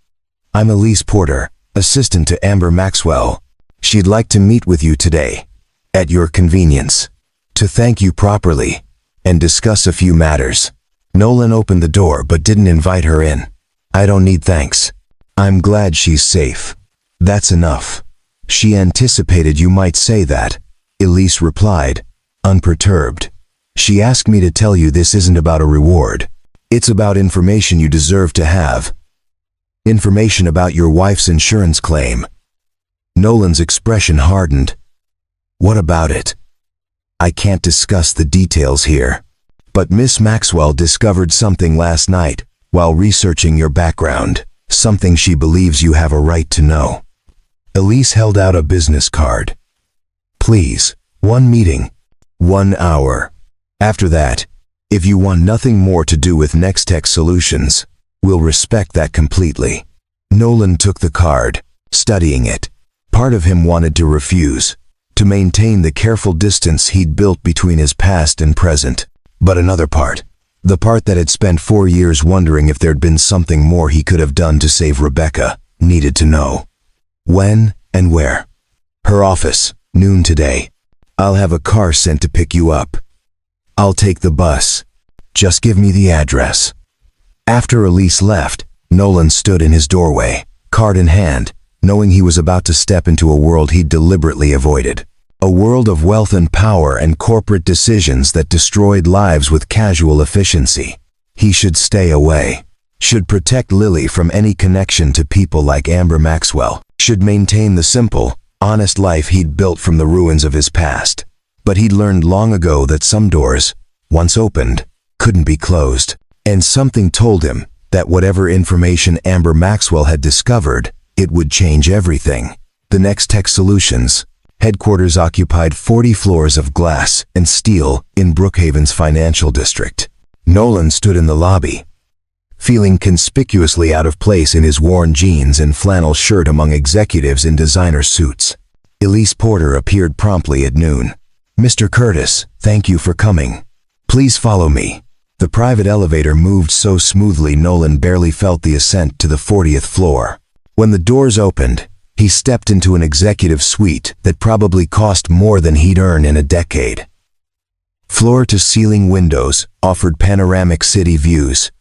[SPEAKER 1] I'm Elise Porter, assistant to Amber Maxwell. She'd like to meet with you today, at your convenience, to thank you properly and discuss a few matters." Nolan opened the door but didn't invite her in. "I don't need thanks. I'm glad she's safe. That's enough." "She anticipated you might say that," Elise replied, unperturbed. "She asked me to tell you this isn't about a reward. It's about information you deserve to have. Information about your wife's insurance claim." Nolan's expression hardened. "What about it?" "I can't discuss the details here. But Miss Maxwell discovered something last night while researching your background, something she believes you have a right to know." Elise held out a business card. "Please, one meeting, 1 hour. After that, if you want nothing more to do with Nextech Solutions, we'll respect that completely." Nolan took the card, studying it. Part of him wanted to refuse, to maintain the careful distance he'd built between his past and present. But another part, the part that had spent 4 years wondering if there'd been something more he could have done to save Rebecca, needed to know. When and where? "Her office, noon today. I'll have a car sent to pick you up. I'll take the bus. Just give me the address." After Elise left, Nolan stood in his doorway, card in hand, knowing he was about to step into a world he'd deliberately avoided. A world of wealth and power and corporate decisions that destroyed lives with casual efficiency. He should stay away. Should protect Lily from any connection to people like Amber Maxwell. Should maintain the simple, honest life he'd built from the ruins of his past. But he'd learned long ago that some doors, once opened, couldn't be closed. And something told him that whatever information Amber Maxwell had discovered, it would change everything. The Nextech Solutions headquarters occupied 40 floors of glass and steel in Brookhaven's financial district. Nolan stood in the lobby, feeling conspicuously out of place in his worn jeans and flannel shirt among executives in designer suits. Elise Porter appeared promptly at noon. "Mr. Curtis, thank you for coming. Please follow me." The private elevator moved so smoothly Nolan barely felt the ascent to the 40th floor. When the doors opened, he stepped into an executive suite that probably cost more than he'd earn in a decade. Floor-to-ceiling windows offered panoramic city views.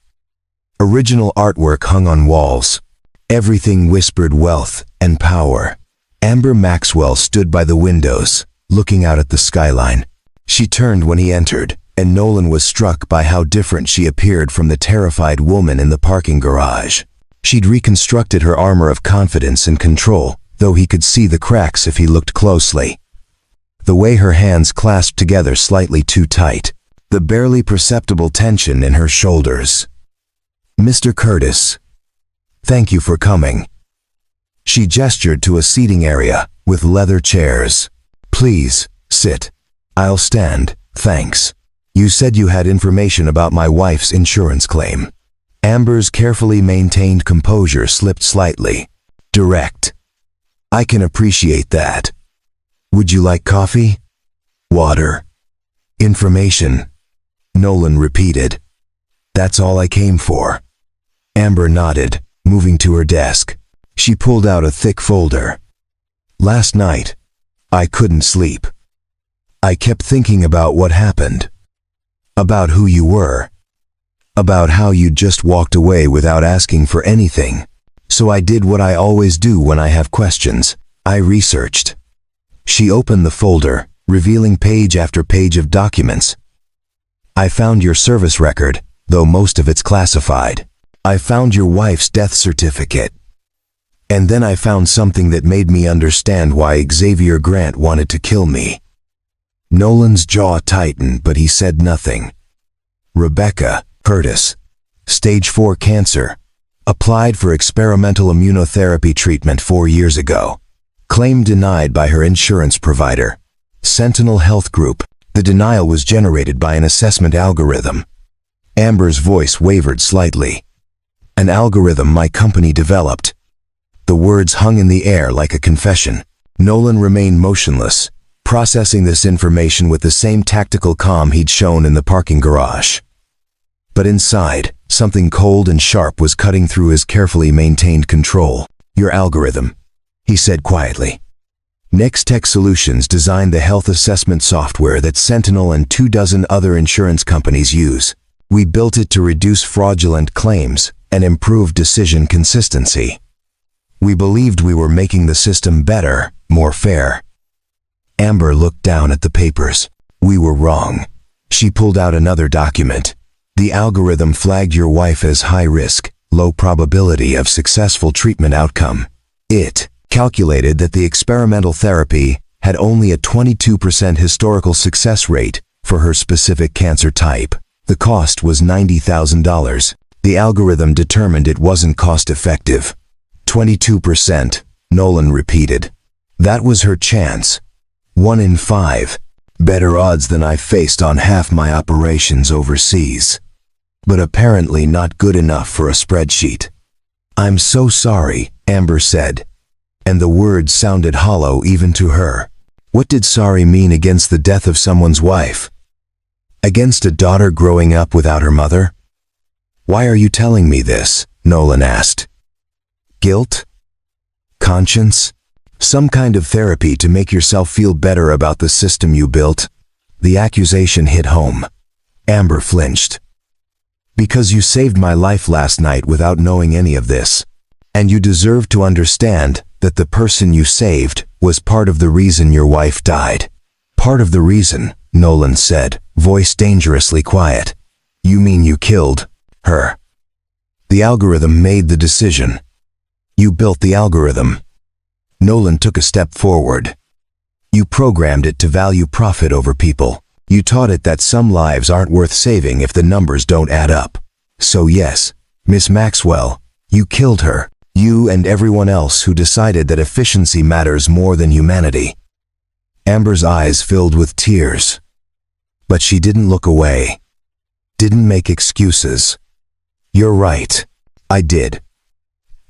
[SPEAKER 1] Original artwork hung on walls. Everything whispered wealth and power. Amber Maxwell stood by the windows, looking out at the skyline. She turned when he entered, and Nolan was struck by how different she appeared from the terrified woman in the parking garage. She'd reconstructed her armor of confidence and control, though he could see the cracks if he looked closely. The way her hands clasped together slightly too tight, the barely perceptible tension in her shoulders. "Mr. Curtis, thank you for coming." She gestured to a seating area with leather chairs. "Please, sit. I'll stand, thanks. You said you had information about my wife's insurance claim." Amber's carefully maintained composure slipped slightly. Direct. "I can appreciate that. Would you like coffee? Water? Information?" Nolan repeated. "That's all I came for." Amber nodded, moving to her desk. She pulled out a thick folder. "Last night, I couldn't sleep. I kept thinking about what happened. About who you were. About how you just walked away without asking for anything. So I did what I always do when I have questions. I researched." She opened the folder, revealing page after page of documents. "I found your service record, though most of it's classified. I found your wife's death certificate. And then I found something that made me understand why Xavier Grant wanted to kill me." Nolan's jaw tightened, but he said nothing. Rebecca Curtis, stage 4 cancer, applied for experimental immunotherapy treatment 4 years ago. Claim denied by her insurance provider, Sentinel Health Group. The denial was generated by an assessment algorithm. Amber's voice wavered slightly. "An algorithm my company developed." The words hung in the air like a confession. Nolan remained motionless, processing this information with the same tactical calm he'd shown in the parking garage. But inside, something cold and sharp was cutting through his carefully maintained control. "Your algorithm," he said quietly. Nextech Solutions designed the health assessment software that Sentinel and 24 other insurance companies use. We built it to reduce fraudulent claims and improve decision consistency. We believed we were making the system better, more fair. Amber looked down at the papers. "We were wrong." She pulled out another document. "The algorithm flagged your wife as high risk, low probability of successful treatment outcome. It calculated that the experimental therapy had only a 22% historical success rate for her specific cancer type. The cost was $90,000. The algorithm determined it wasn't cost-effective." 22%, Nolan repeated. "That was her chance. 1 in 5. Better odds than I faced on half my operations overseas. But apparently not good enough for a spreadsheet." "I'm so sorry," Amber said, and the words sounded hollow even to her. What did sorry mean against the death of someone's wife? Against a daughter growing up without her mother? "Why are you telling me this?" Nolan asked. "Guilt? Conscience? Some kind of therapy to make yourself feel better about the system you built?" The accusation hit home. Amber flinched. "Because you saved my life last night without knowing any of this. And you deserve to understand that the person you saved was part of the reason your wife died." "Part of the reason," Nolan said, voice dangerously quiet. "You mean you killed her?" "The algorithm made the decision." "You built the algorithm." Nolan took a step forward. "You programmed it to value profit over people. You taught it that some lives aren't worth saving if the numbers don't add up. So yes, Miss Maxwell, you killed her. You and everyone else who decided that efficiency matters more than humanity." Amber's eyes filled with tears. But she didn't look away. Didn't make excuses. "You're right. I did.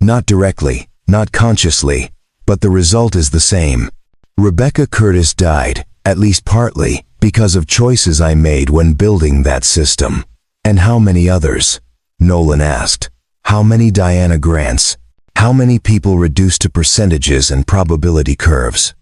[SPEAKER 1] Not directly, not consciously, but the result is the same. Rebecca Curtis died, at least partly, because of choices I made when building that system." "And how many others?" Nolan asked. "How many Diana Grants? How many people reduced to percentages and probability curves?"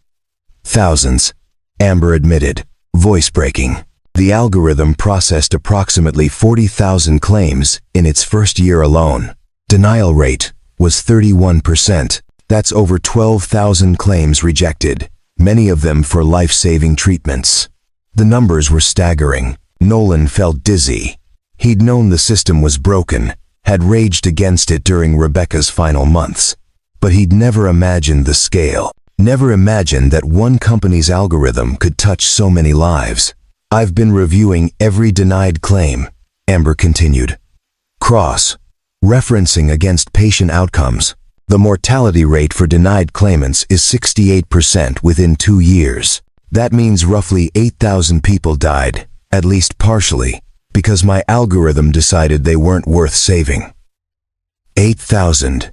[SPEAKER 1] "Thousands," Amber admitted, voice breaking. "The algorithm processed approximately 40,000 claims in its first year alone. Denial rate was 31%. That's over 12,000 claims rejected, many of them for life-saving treatments." The numbers were staggering. Nolan felt dizzy. He'd known the system was broken, had raged against it during Rebecca's final months. But he'd never imagined the scale, never imagined that one company's algorithm could touch so many lives. "I've been reviewing every denied claim," Amber continued. Referencing against patient outcomes. The mortality rate for denied claimants is 68% within 2 years. That means roughly 8,000 people died, at least partially, because my algorithm decided they weren't worth saving. 8,000.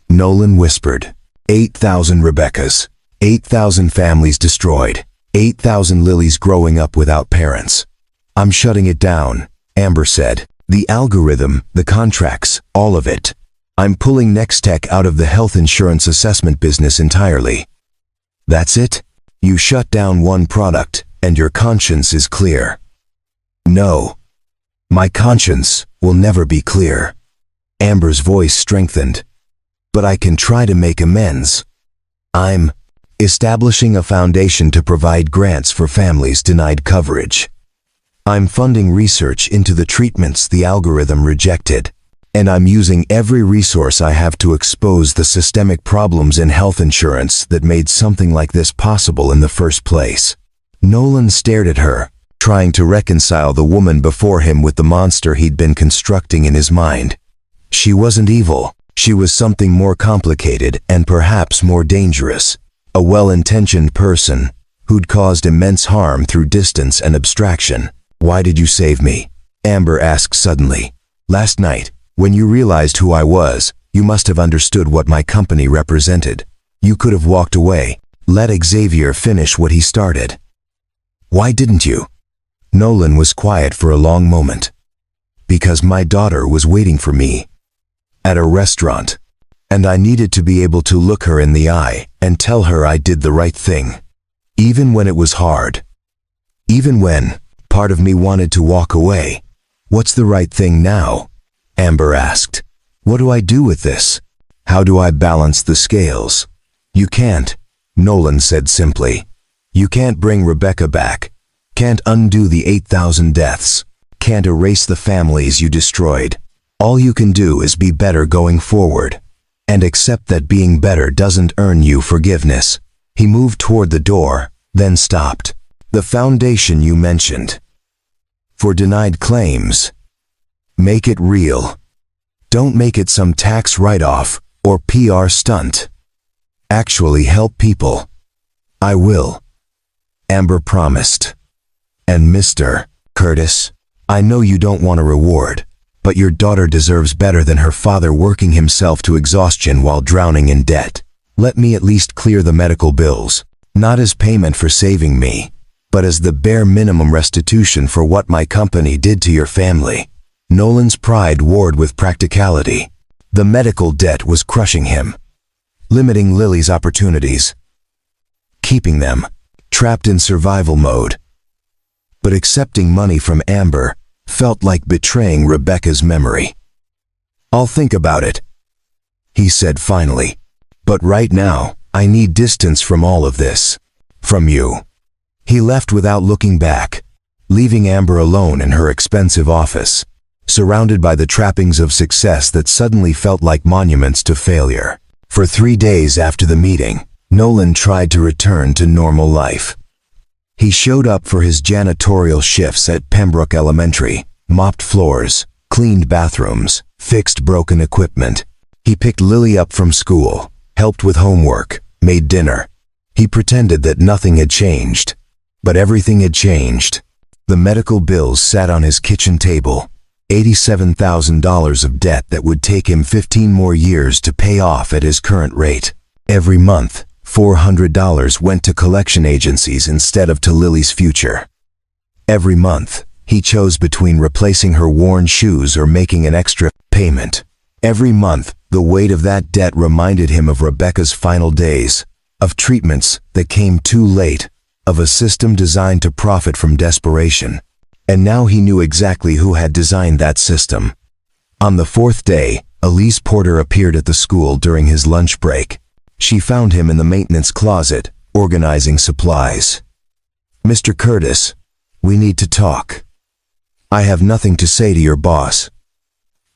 [SPEAKER 1] Nolan whispered. 8,000 Rebeccas. 8,000 families destroyed. 8,000 Lilies growing up without parents. "I'm shutting it down," Amber said. "The algorithm, the contracts, all of it. I'm pulling Nextech out of the health insurance assessment business entirely." "That's it? You shut down one product, and your conscience is clear?" "No. My conscience will never be clear." Amber's voice strengthened. "But I can try to make amends. I'm establishing a foundation to provide grants for families denied coverage. I'm funding research into the treatments the algorithm rejected, and I'm using every resource I have to expose the systemic problems in health insurance that made something like this possible in the first place. Nolan stared at her, trying to reconcile the woman before him with the monster he'd been constructing in his mind. She wasn't evil. She was something more complicated and perhaps more dangerous. A well-intentioned person who'd caused immense harm through distance and abstraction. "Why did you save me?" Amber asked suddenly. "Last night, when you realized who I was, you must have understood what my company represented. You could have walked away, let Xavier finish what he started. Why didn't you?" Nolan was quiet for a long moment. "Because my daughter was waiting for me at a restaurant, and I needed to be able to look her in the eye and tell her I did the right thing, even when it was hard. Even when part of me wanted to walk away." "What's the right thing now?" Amber asked. "What do I do with this? How do I balance the scales?" "You can't," Nolan said simply. "You can't bring Rebecca back. Can't undo the 8,000 deaths. Can't erase the families you destroyed. All you can do is be better going forward, and accept that being better doesn't earn you forgiveness." He moved toward the door, then stopped. "The foundation you mentioned for denied claims. Make it real. Don't make it some tax write-off or PR stunt. Actually help people." "I will," Amber promised. "And Mr. Curtis, I know you don't want a reward, but your daughter deserves better than her father working himself to exhaustion while drowning in debt. Let me at least clear the medical bills, not as payment for saving me, but as the bare minimum restitution for what my company did to your family." Nolan's pride warred with practicality. The medical debt was crushing him, limiting Lily's opportunities, keeping them trapped in survival mode. But accepting money from Amber felt like betraying Rebecca's memory. "I'll think about it," he said finally. "But right now, I need distance from all of this. From you." He left without looking back, leaving Amber alone in her expensive office, surrounded by the trappings of success that suddenly felt like monuments to failure. For 3 days after the meeting, Nolan tried to return to normal life. He showed up for his janitorial shifts at Pembroke Elementary, mopped floors, cleaned bathrooms, fixed broken equipment. He picked Lily up from school, helped with homework, made dinner. He pretended that nothing had changed. But everything had changed. The medical bills sat on his kitchen table, $87,000 of debt that would take him 15 more years to pay off at his current rate. Every month, $400 went to collection agencies instead of to Lily's future. Every month, he chose between replacing her worn shoes or making an extra payment. Every month, the weight of that debt reminded him of Rebecca's final days, of treatments that came too late, of a system designed to profit from desperation. And now he knew exactly who had designed that system. On the 4th day, Elise Porter appeared at the school during his lunch break. She found him in the maintenance closet, organizing supplies. "Mr. Curtis, we need to talk. I have nothing to say to your boss."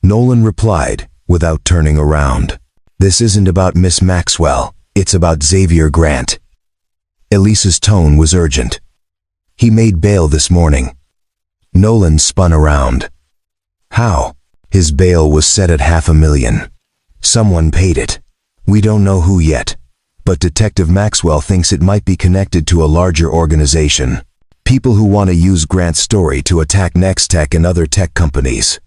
[SPEAKER 1] Nolan replied, without turning around. "This isn't about Miss Maxwell, it's about Xavier Grant." Elise's tone was urgent. "He made bail this morning." Nolan spun around. "How?" "His bail was set at $500,000. Someone paid it. We don't know who yet, but Detective Maxwell thinks it might be connected to a larger organization. People who want to use Grant's story to attack Nextech and other tech companies."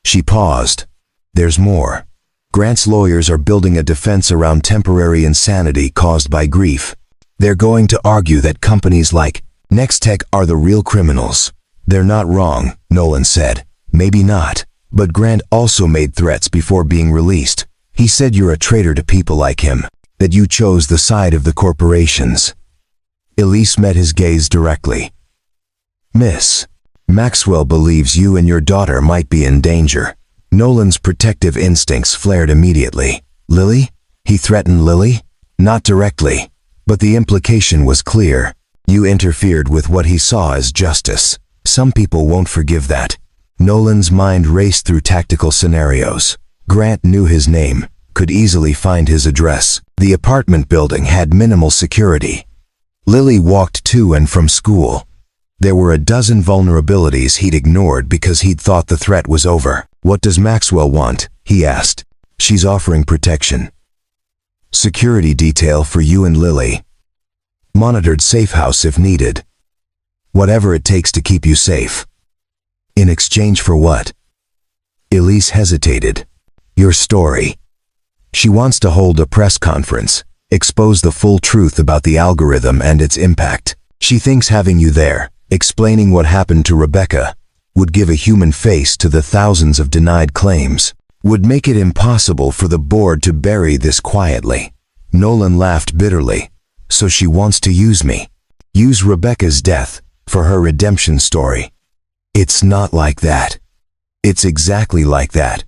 [SPEAKER 1] She paused. "There's more. Grant's lawyers are building a defense around temporary insanity caused by grief. They're going to argue that companies like Nextech are the real criminals." "They're not wrong," Nolan said. "Maybe not, but Grant also made threats before being released. He said you're a traitor to people like him, that you chose the side of the corporations." Elise met his gaze directly. "Miss Maxwell believes you and your daughter might be in danger." Nolan's protective instincts flared immediately. "Lily?" He threatened Lily? Not directly, but the implication was clear. You interfered with what he saw as justice. Some people won't forgive that. Nolan's mind raced through tactical scenarios. Grant knew his name, could easily find his address. The apartment building had minimal security. Lily walked to and from school. There were a dozen vulnerabilities he'd ignored because he'd thought the threat was over. "What does Maxwell want?" he asked. "She's offering protection. Security detail for you and Lily. Monitored safe house if needed. Whatever it takes to keep you safe." "In exchange for what?" Elise hesitated. "Your story. She wants to hold a press conference, expose the full truth about the algorithm and its impact. She thinks having you there, explaining what happened to Rebecca, would give a human face to the thousands of denied claims, would make it impossible for the board to bury this quietly." Nolan laughed bitterly. "So she wants to use me. Use Rebecca's death for her redemption story." "It's not like that." "It's exactly like that."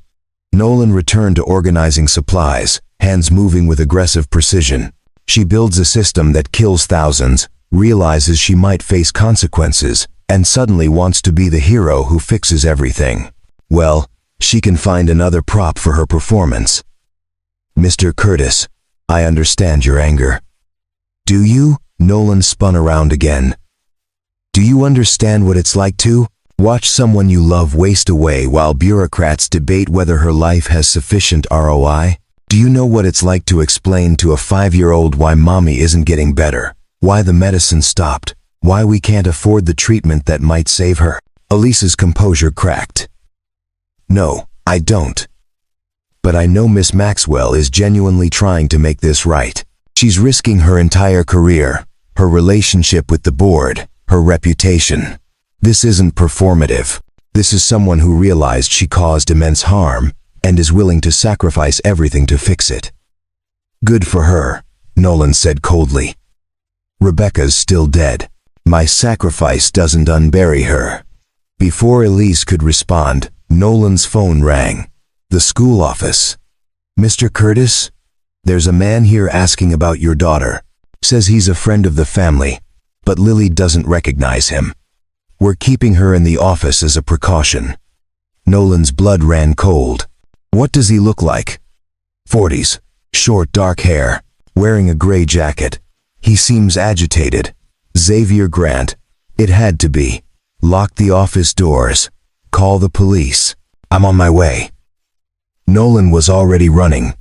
[SPEAKER 1] Nolan returned to organizing supplies, hands moving with aggressive precision. "She builds a system that kills thousands, realizes she might face consequences, and suddenly wants to be the hero who fixes everything. Well, she can find another prop for her performance." "Mr. Curtis, I understand your anger." "Do you?" Nolan spun around again. "Do you understand what it's like to watch someone you love waste away while bureaucrats debate whether her life has sufficient ROI? Do you know what it's like to explain to a 5-year-old why mommy isn't getting better, why the medicine stopped, why we can't afford the treatment that might save her?" Elise's composure cracked. "No, I don't. But I know Miss Maxwell is genuinely trying to make this right. She's risking her entire career, her relationship with the board, her reputation. This isn't performative. This is someone who realized she caused immense harm and is willing to sacrifice everything to fix it." "Good for her," Nolan said coldly. "Rebecca's still dead. My sacrifice doesn't unbury her." Before Elise could respond, Nolan's phone rang. The school office. "Mr. Curtis? There's a man here asking about your daughter. Says he's a friend of the family, but Lily doesn't recognize him. We're keeping her in the office as a precaution." Nolan's blood ran cold. "What does he look like?" "40s, short dark hair, wearing a gray jacket. He seems agitated." "Xavier Grant. It had to be. Lock the office doors. Call the police. I'm on my way." Nolan was already running,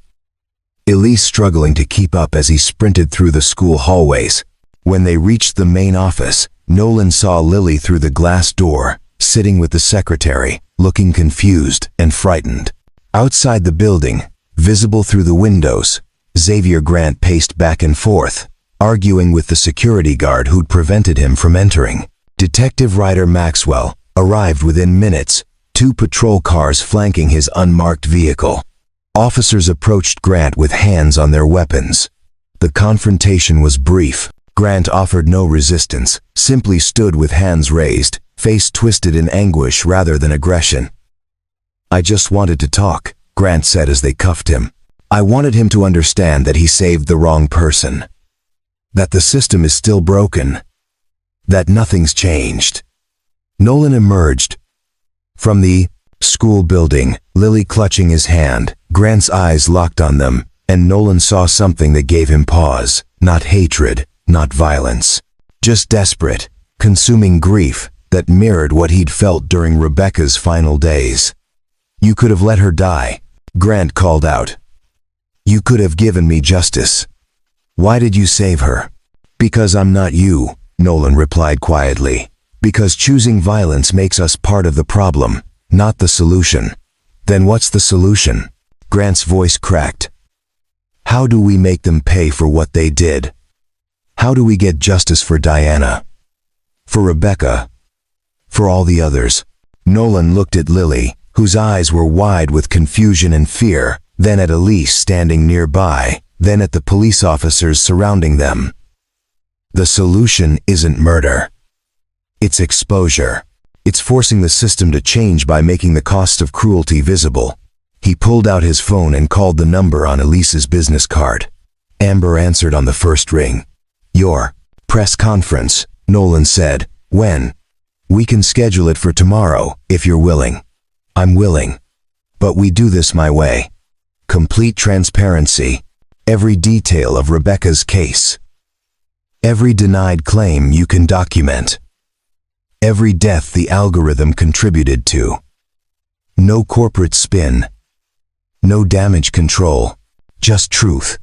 [SPEAKER 1] Elise struggling to keep up as he sprinted through the school hallways. When they reached the main office, Nolan saw Lily through the glass door, sitting with the secretary, looking confused and frightened. Outside the building, visible through the windows, Xavier Grant paced back and forth, arguing with the security guard who'd prevented him from entering. Detective Ryder Maxwell arrived within minutes, 2 patrol cars flanking his unmarked vehicle. Officers approached Grant with hands on their weapons. The confrontation was brief. Grant offered no resistance, simply stood with hands raised, face twisted in anguish rather than aggression. "I just wanted to talk," Grant said as they cuffed him. "I wanted him to understand that he saved the wrong person. That the system is still broken. That nothing's changed." Nolan emerged from the school building, Lily clutching his hand. Grant's eyes locked on them, and Nolan saw something that gave him pause. Not hatred, not violence. Just desperate, consuming grief that mirrored what he'd felt during Rebecca's final days. "You could have let her die," Grant called out. "You could have given me justice. Why did you save her?" "Because I'm not you," Nolan replied quietly. "Because choosing violence makes us part of the problem, not the solution." "Then what's the solution?" Grant's voice cracked. "How do we make them pay for what they did? How do we get justice for Diana? For Rebecca? For all the others?" Nolan looked at Lily, whose eyes were wide with confusion and fear, then at Elise standing nearby, then at the police officers surrounding them. "The solution isn't murder. It's exposure. It's forcing the system to change by making the cost of cruelty visible." He pulled out his phone and called the number on Elise's business card. Amber answered on the first ring. "Your press conference," Nolan said. "When?" We can schedule it for tomorrow, if you're willing. I'm willing. But we do this my way. Complete transparency. Every detail of Rebecca's case. Every denied claim you can document. Every death the algorithm contributed to. No corporate spin. No damage control. Just truth.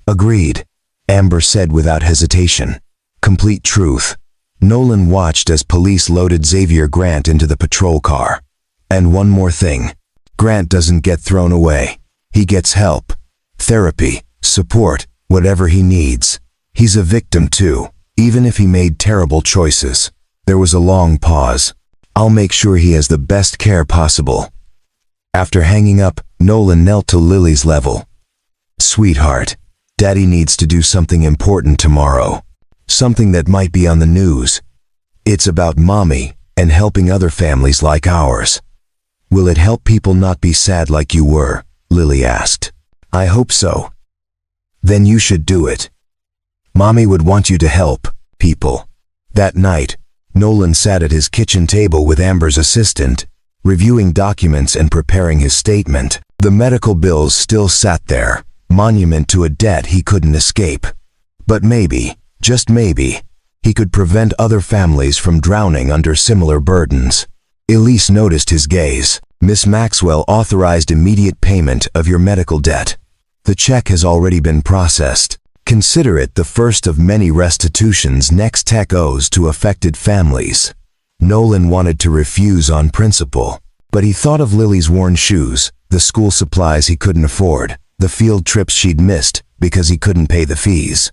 [SPEAKER 1] Agreed, Amber said without hesitation. Complete truth. Nolan watched as police loaded Xavier Grant into the patrol car. And one more thing. Grant doesn't get thrown away. He gets help. Therapy. Support. Whatever he needs. He's a victim too, even if he made terrible choices. There was a long pause. I'll make sure he has the best care possible. After hanging up, Nolan knelt to Lily's level. Sweetheart, Daddy needs to do something important tomorrow. Something that might be on the news. It's about Mommy and helping other families like ours. Will it help people not be sad like you were? Lily asked. I hope so. Then you should do it. Mommy would want you to help people. That night, Nolan sat at his kitchen table with Amber's assistant, reviewing documents and preparing his statement. The medical bills still sat there, monument to a debt he couldn't escape. But maybe, just maybe, he could prevent other families from drowning under similar burdens. Elise noticed his gaze. Miss Maxwell authorized immediate payment of your medical debt. The check has already been processed. Consider it the first of many restitutions Next-Tech owes to affected families. Nolan wanted to refuse on principle, but he thought of Lily's worn shoes, the school supplies he couldn't afford, the field trips she'd missed because he couldn't pay the fees.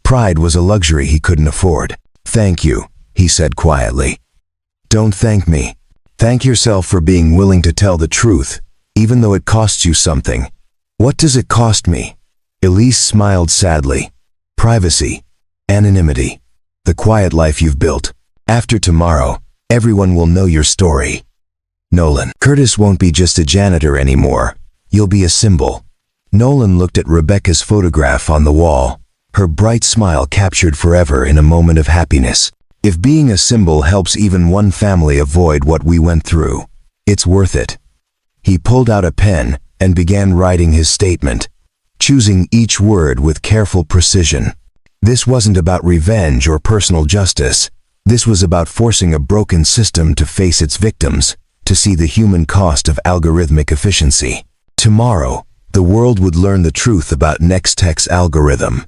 [SPEAKER 1] Pride was a luxury he couldn't afford. Thank you, he said quietly. Don't thank me. Thank yourself for being willing to tell the truth, even though it costs you something. What does it cost me? Elise smiled sadly. Privacy. Anonymity. The quiet life you've built. After tomorrow, everyone will know your story. Nolan. Curtis won't be just a janitor anymore. You'll be a symbol. Nolan looked at Rebecca's photograph on the wall, her bright smile captured forever in a moment of happiness. If being a symbol helps even one family avoid what we went through, it's worth it. He pulled out a pen and began writing his statement, choosing each word with careful precision. This wasn't about revenge or personal justice. This was about forcing a broken system to face its victims, to see the human cost of algorithmic efficiency. Tomorrow, the world would learn the truth about Next-Tech's algorithm.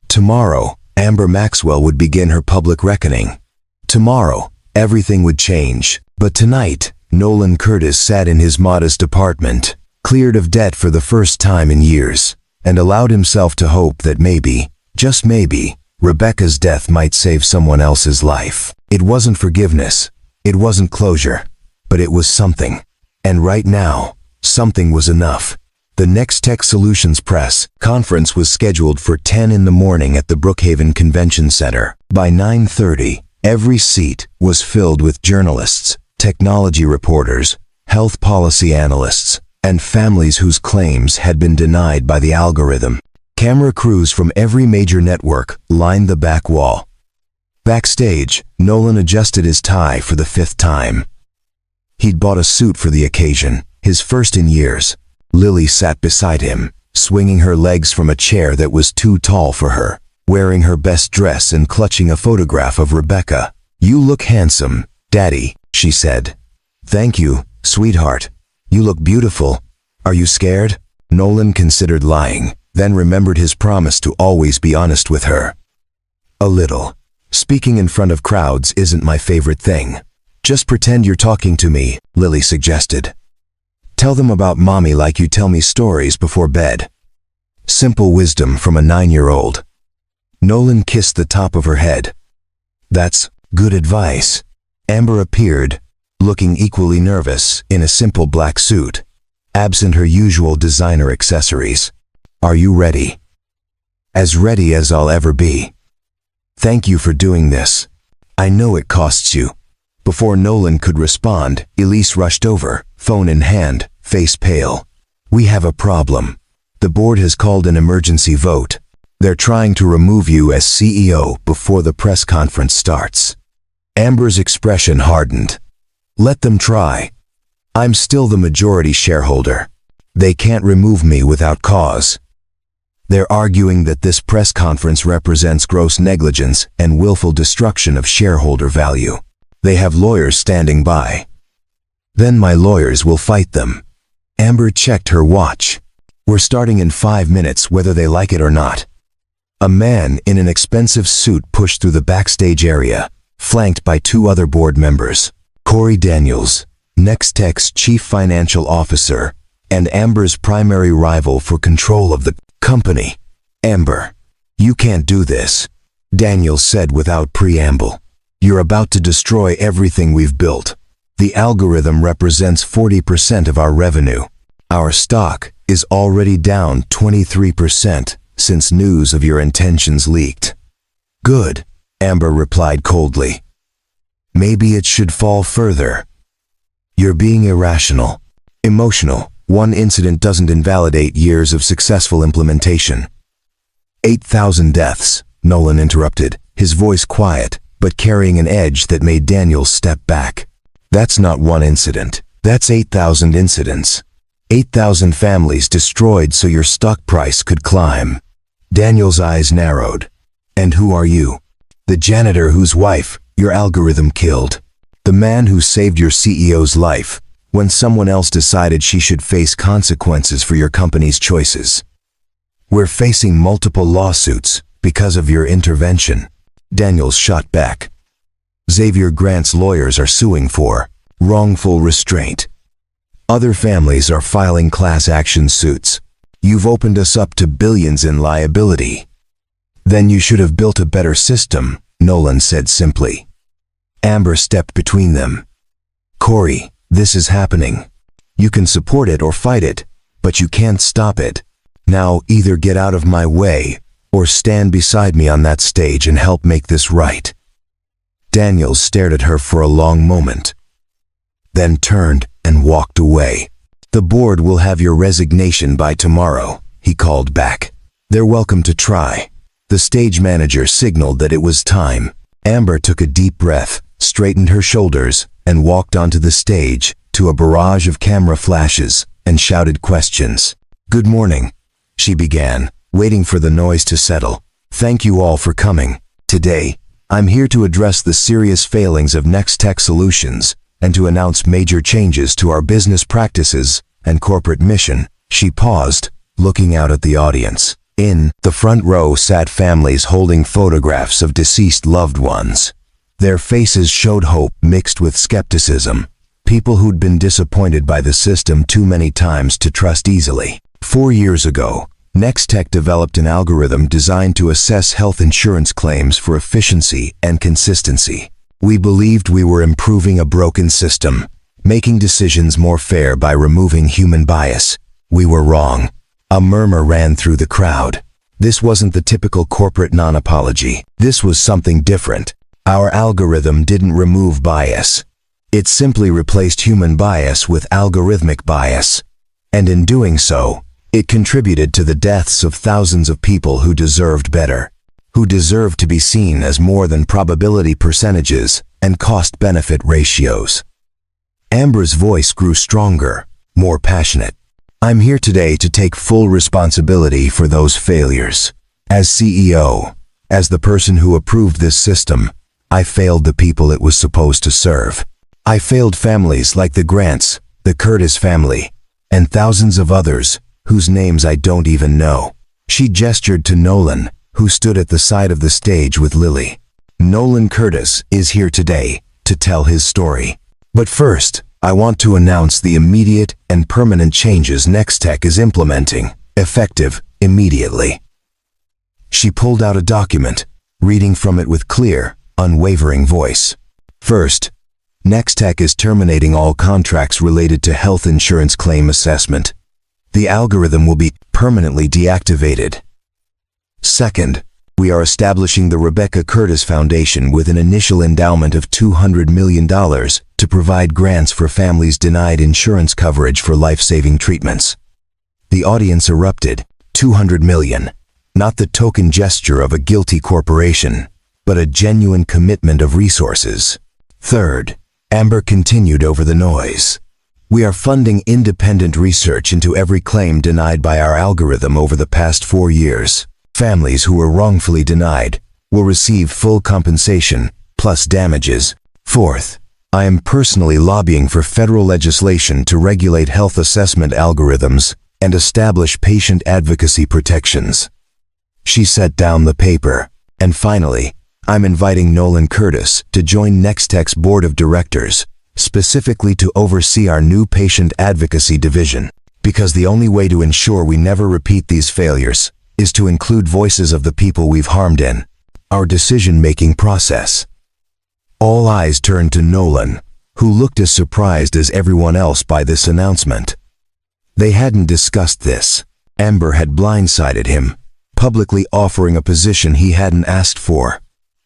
[SPEAKER 1] Tomorrow, Amber Maxwell would begin her public reckoning. Tomorrow, everything would change. But tonight, Nolan Curtis sat in his modest apartment, cleared of debt for the first time in years, and allowed himself to hope that maybe, just maybe, Rebecca's death might save someone else's life. It wasn't forgiveness, it wasn't closure, but it was something. And right now, something was enough. The Next-Tech Solutions Press conference was scheduled for 10 in the morning at the Brookhaven Convention Center. By 9:30, every seat was filled with journalists, technology reporters, health policy analysts, and families whose claims had been denied by the algorithm. Camera crews from every major network lined the back wall. Backstage, Nolan adjusted his tie for the 5th time. He'd bought a suit for the occasion, his first in years. Lily sat beside him, swinging her legs from a chair that was too tall for her, wearing her best dress and clutching a photograph of Rebecca. You look handsome, Daddy, she said. Thank you, sweetheart. You look beautiful. Are you scared? Nolan considered lying, then remembered his promise to always be honest with her. A little. Speaking in front of crowds isn't my favorite thing. Just pretend you're talking to me, Lily suggested. Tell them about Mommy like you tell me stories before bed. Simple wisdom from a 9-year-old. Nolan kissed the top of her head. That's good advice. Amber appeared, looking equally nervous in a simple black suit, absent her usual designer accessories. Are you ready? As ready as I'll ever be. Thank you for doing this. I know it costs you. Before Nolan could respond, Elise rushed over, phone in hand, face pale. We have a problem. The board has called an emergency vote. They're trying to remove you as CEO before the press conference starts. Amber's expression hardened. Let them try. I'm still the majority shareholder. They can't remove me without cause. They're arguing that this press conference represents gross negligence and willful destruction of shareholder value. They have lawyers standing by. Then my lawyers will fight them. Amber checked her watch. We're starting in 5 minutes whether they like it or not. A man in an expensive suit pushed through the backstage area, flanked by 2 other board members, Corey Daniels, Nextech's chief financial officer, and Amber's primary rival for control of the company. Amber, you can't do this, Daniels said without preamble. You're about to destroy everything we've built. The algorithm represents 40% of our revenue. Our stock is already down 23% since news of your intentions leaked. Good, Amber replied coldly. Maybe it should fall further. You're being irrational, emotional. One incident doesn't invalidate years of successful implementation. 8,000 deaths, Nolan interrupted, his voice quiet, but carrying an edge that made Daniels step back. That's not one incident. That's 8,000 incidents. 8,000 families destroyed so your stock price could climb. Daniels' eyes narrowed. And who are you? The janitor whose wife your algorithm killed. The man who saved your CEO's life when someone else decided she should face consequences for your company's choices. We're facing multiple lawsuits because of your intervention. Daniels shot back. Xavier Grant's lawyers are suing for wrongful restraint. Other families are filing class action suits. You've opened us up to billions in liability. Then you should have built a better system, Nolan said simply. Amber stepped between them. Corey, this is happening. You can support it or fight it, but you can't stop it. Now either get out of my way or stand beside me on that stage and help make this right. Daniels stared at her for a long moment, then turned and walked away. The board will have your resignation by tomorrow, he called back. They're welcome to try. The stage manager signaled that it was time. Amber took a deep breath, straightened her shoulders, and walked onto the stage to a barrage of camera flashes and shouted questions. Good morning, she began, waiting for the noise to settle. Thank you all for coming. Today, I'm here to address the serious failings of Nextech Solutions and to announce major changes to our business practices and corporate mission. She paused, looking out at the audience. In the front row sat families holding photographs of deceased loved ones. Their faces showed hope mixed with skepticism. People who'd been disappointed by the system too many times to trust easily. 4 years ago, Nextech developed an algorithm designed to assess health insurance claims for efficiency and consistency. We believed we were improving a broken system, making decisions more fair by removing human bias. We were wrong. A murmur ran through the crowd. This wasn't the typical corporate non-apology. This was something different. Our algorithm didn't remove bias. It simply replaced human bias with algorithmic bias. And in doing so, it contributed to the deaths of thousands of people who deserved better, who deserved to be seen as more than probability percentages and cost-benefit ratios. Amber's voice grew stronger, more passionate. I'm here today to take full responsibility for those failures. As CEO, as the person who approved this system, I failed the people it was supposed to serve. I failed families like the Grants, the Curtis family, and thousands of others whose names I don't even know. She gestured to Nolan, who stood at the side of the stage with Lily. Nolan Curtis is here today to tell his story. But first, I want to announce the immediate and permanent changes Nextech is implementing, effective immediately. She pulled out a document, reading from it with clear, unwavering voice. First, Nextech is terminating all contracts related to health insurance claim assessment. The algorithm will be permanently deactivated. Second, we are establishing the Rebecca Curtis Foundation with an initial endowment of $200 million to provide grants for families denied insurance coverage for life-saving treatments. The audience erupted. $200 million, not the token gesture of a guilty corporation. but a genuine commitment of resources. Third, Amber continued over the noise. We are funding independent research into every claim denied by our algorithm over the past 4 years. Families who were wrongfully denied will receive full compensation, plus damages. Fourth, I am personally lobbying for federal legislation to regulate health assessment algorithms and establish patient advocacy protections. She set down the paper. And finally, I'm inviting Nolan Curtis to join Nextech's board of directors, specifically to oversee our new patient advocacy division, because the only way to ensure we never repeat these failures is to include voices of the people we've harmed in our decision-making process. All eyes turned to Nolan, who looked as surprised as everyone else by this announcement. They hadn't discussed this. Amber had blindsided him, publicly offering a position he hadn't asked for.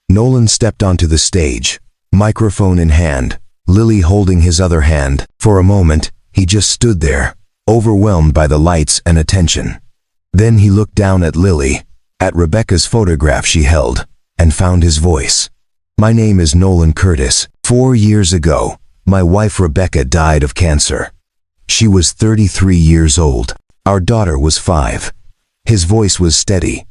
[SPEAKER 1] Nolan stepped onto the stage, microphone in hand, Lily holding his other hand. For a moment, he just stood there, overwhelmed by the lights and attention. Then he looked down at Lily, at Rebecca's photograph she held, and found his voice. My name is Nolan Curtis. 4 years ago, my wife Rebecca died of cancer. She was 33 years old. Our daughter was 5. His voice was steady,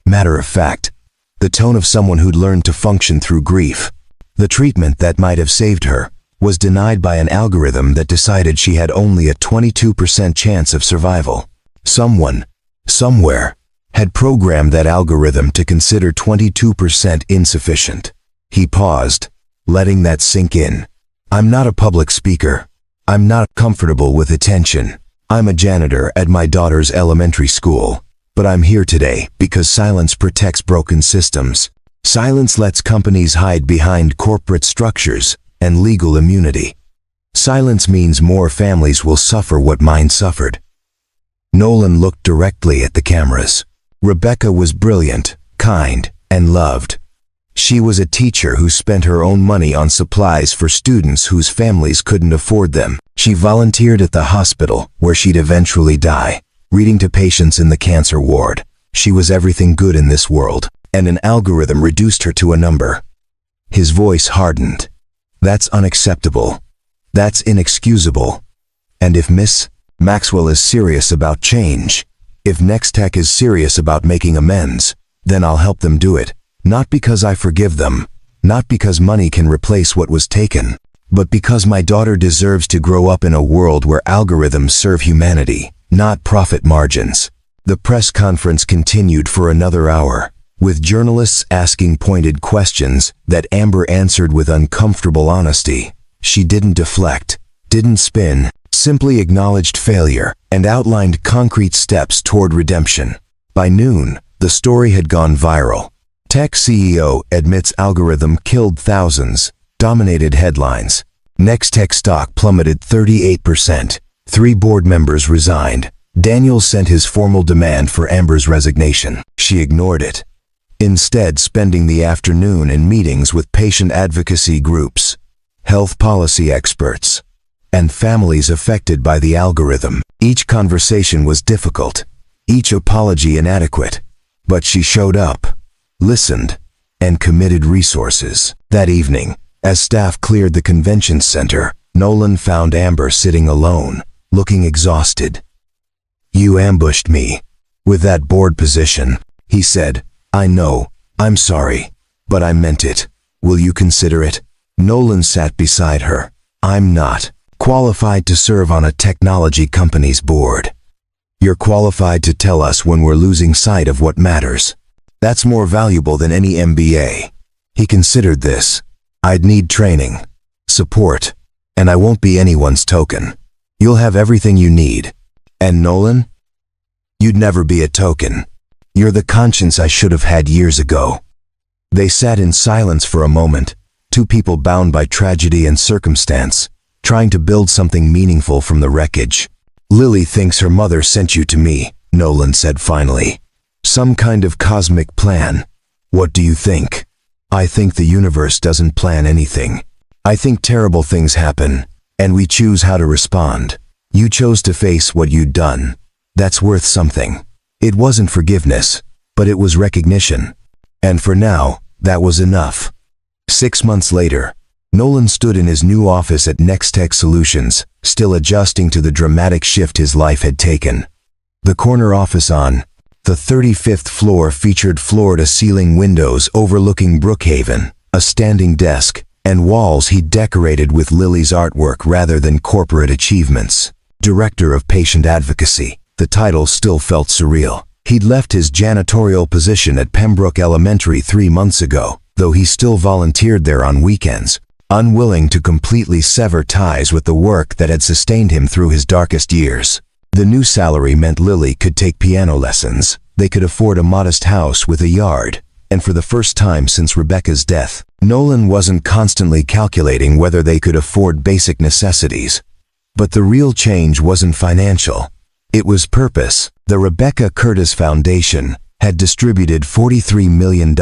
[SPEAKER 1] matter of fact, the tone of someone who'd learned to function through grief. The treatment that might have saved her was denied by an algorithm that decided she had only a 22% chance of survival. Someone, somewhere, had programmed that algorithm to consider 22% insufficient. He paused, letting that sink in. I'm not a public speaker. I'm not comfortable with attention. I'm a janitor at my daughter's elementary school. But I'm here today because silence protects broken systems. Silence lets companies hide behind corporate structures and legal immunity. Silence means more families will suffer what mine suffered. Nolan looked directly at the cameras. Rebecca was brilliant, kind, and loved. She was a teacher who spent her own money on supplies for students whose families couldn't afford them. She volunteered at the hospital where she'd eventually die, reading to patients in the cancer ward. She was everything good in this world, and an algorithm reduced her to a number. His voice hardened. That's unacceptable. That's inexcusable. And if Miss Maxwell is serious about change, if Nextech is serious about making amends, then I'll help them do it. Not because I forgive them, not because money can replace what was taken, but because my daughter deserves to grow up in a world where algorithms serve humanity, not profit margins. The press conference continued for another hour, with journalists asking pointed questions that Amber answered with uncomfortable honesty. She didn't deflect, didn't spin, simply acknowledged failure and outlined concrete steps toward redemption. By noon, the story had gone viral. Tech CEO admits algorithm killed thousands, dominated headlines. Nextech stock plummeted 38%. 3 board members resigned. Daniel sent his formal demand for Amber's resignation. She ignored it, instead spending the afternoon in meetings with patient advocacy groups, health policy experts, and families affected by the algorithm. Each conversation was difficult, each apology inadequate, but she showed up, listened, and committed resources. That evening, as staff cleared the convention center, Nolan found Amber sitting alone, looking exhausted. You ambushed me with that board position, he said. I know, I'm sorry, but I meant it. Will you consider it? Nolan sat beside her. I'm not qualified to serve on a technology company's board. You're qualified to tell us when we're losing sight of what matters. That's more valuable than any MBA. He considered this. I'd need training, support, and I won't be anyone's token. You'll have everything you need. And Nolan? You'd never be a token. You're the conscience I should have had years ago. They sat in silence for a moment, 2 people bound by tragedy and circumstance, trying to build something meaningful from the wreckage. Lily thinks her mother sent you to me, Nolan said finally. Some kind of cosmic plan. What do you think? I think the universe doesn't plan anything. I think terrible things happen, and we choose how to respond. You chose to face what you'd done. That's worth something. It wasn't forgiveness, but it was recognition. And for now, That was enough. 6 months later, Nolan stood in his new office at Nextech Solutions, still adjusting to the dramatic shift his life had taken. The corner office on the 35th floor featured floor-to-ceiling windows overlooking Brookhaven, a standing desk, and walls he decorated with Lily's artwork rather than corporate achievements. Director of Patient Advocacy. The title still felt surreal. He'd left his janitorial position at Pembroke Elementary 3 months ago, though he still volunteered there on weekends, unwilling to completely sever ties with the work that had sustained him through his darkest years. The new salary meant Lily could take piano lessons, they could afford a modest house with a yard, and for the first time since Rebecca's death, Nolan wasn't constantly calculating whether they could afford basic necessities. But the real change wasn't financial. It was purpose. The Rebecca Curtis Foundation had distributed $43 million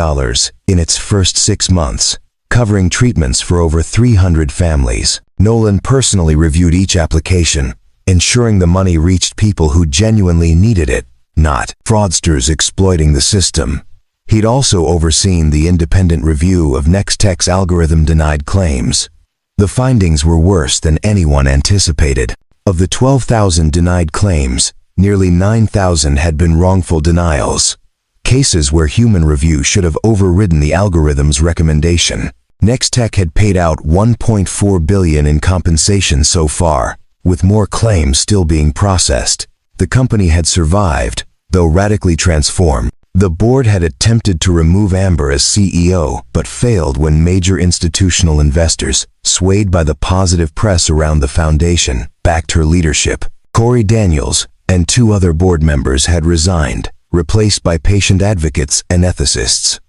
[SPEAKER 1] in its first 6 months, covering treatments for over 300 families. Nolan personally reviewed each application, ensuring the money reached people who genuinely needed it, not fraudsters exploiting the system. He'd also overseen the independent review of Nextech's algorithm-denied claims. The findings were worse than anyone anticipated. Of the 12,000 denied claims, nearly 9,000 had been wrongful denials, cases where human review should have overridden the algorithm's recommendation. Nextech had paid out $1.4 billion in compensation so far, with more claims still being processed. The company had survived, though radically transformed. The board had attempted to remove Amber as CEO, but failed when major institutional investors, swayed by the positive press around the foundation, backed her leadership. Corey Daniels and 2 other board members had resigned, replaced by patient advocates and ethicists.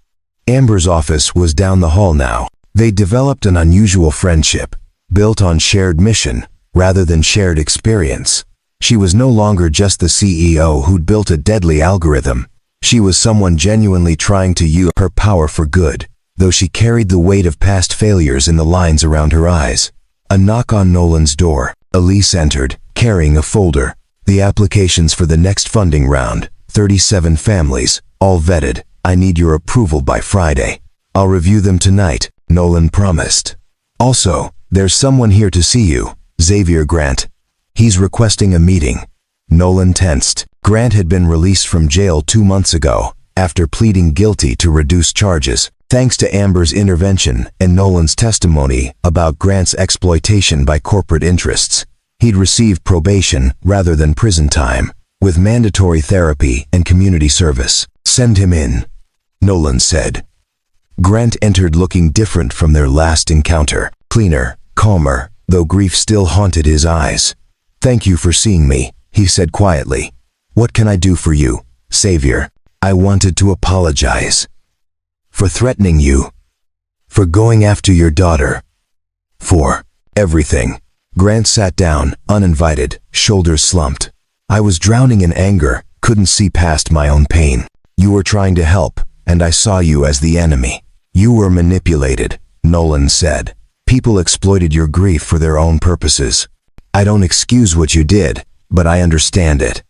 [SPEAKER 1] Amber's office was down the hall now. They developed an unusual friendship, built on shared mission rather than shared experience. She was no longer just the CEO who'd built a deadly algorithm. She was someone genuinely trying to use her power for good, though she carried the weight of past failures in the lines around her eyes. A knock on Nolan's door. Elise entered, carrying a folder. The applications for the next funding round, 37 families, all vetted. I need your approval by Friday. I'll review them tonight, Nolan promised. Also, there's someone here to see you, Xavier Grant. He's requesting a meeting. Nolan tensed. Grant had been released from jail 2 months ago, after pleading guilty to reduced charges, thanks to Amber's intervention and Nolan's testimony about Grant's exploitation by corporate interests. He'd received probation rather than prison time, with mandatory therapy and community service. Send him in, Nolan said. Grant entered looking different from their last encounter, cleaner, calmer, though grief still haunted his eyes. Thank you for seeing me, he said quietly. What can I do for you, Xavier? I wanted to apologize. For threatening you. For going after your daughter. For everything. Grant sat down, uninvited, shoulders slumped. I was drowning in anger, couldn't see past my own pain. You were trying to help, and I saw you as the enemy. You were manipulated, Nolan said. People exploited your grief for their own purposes. I don't excuse what you did, but I understand it.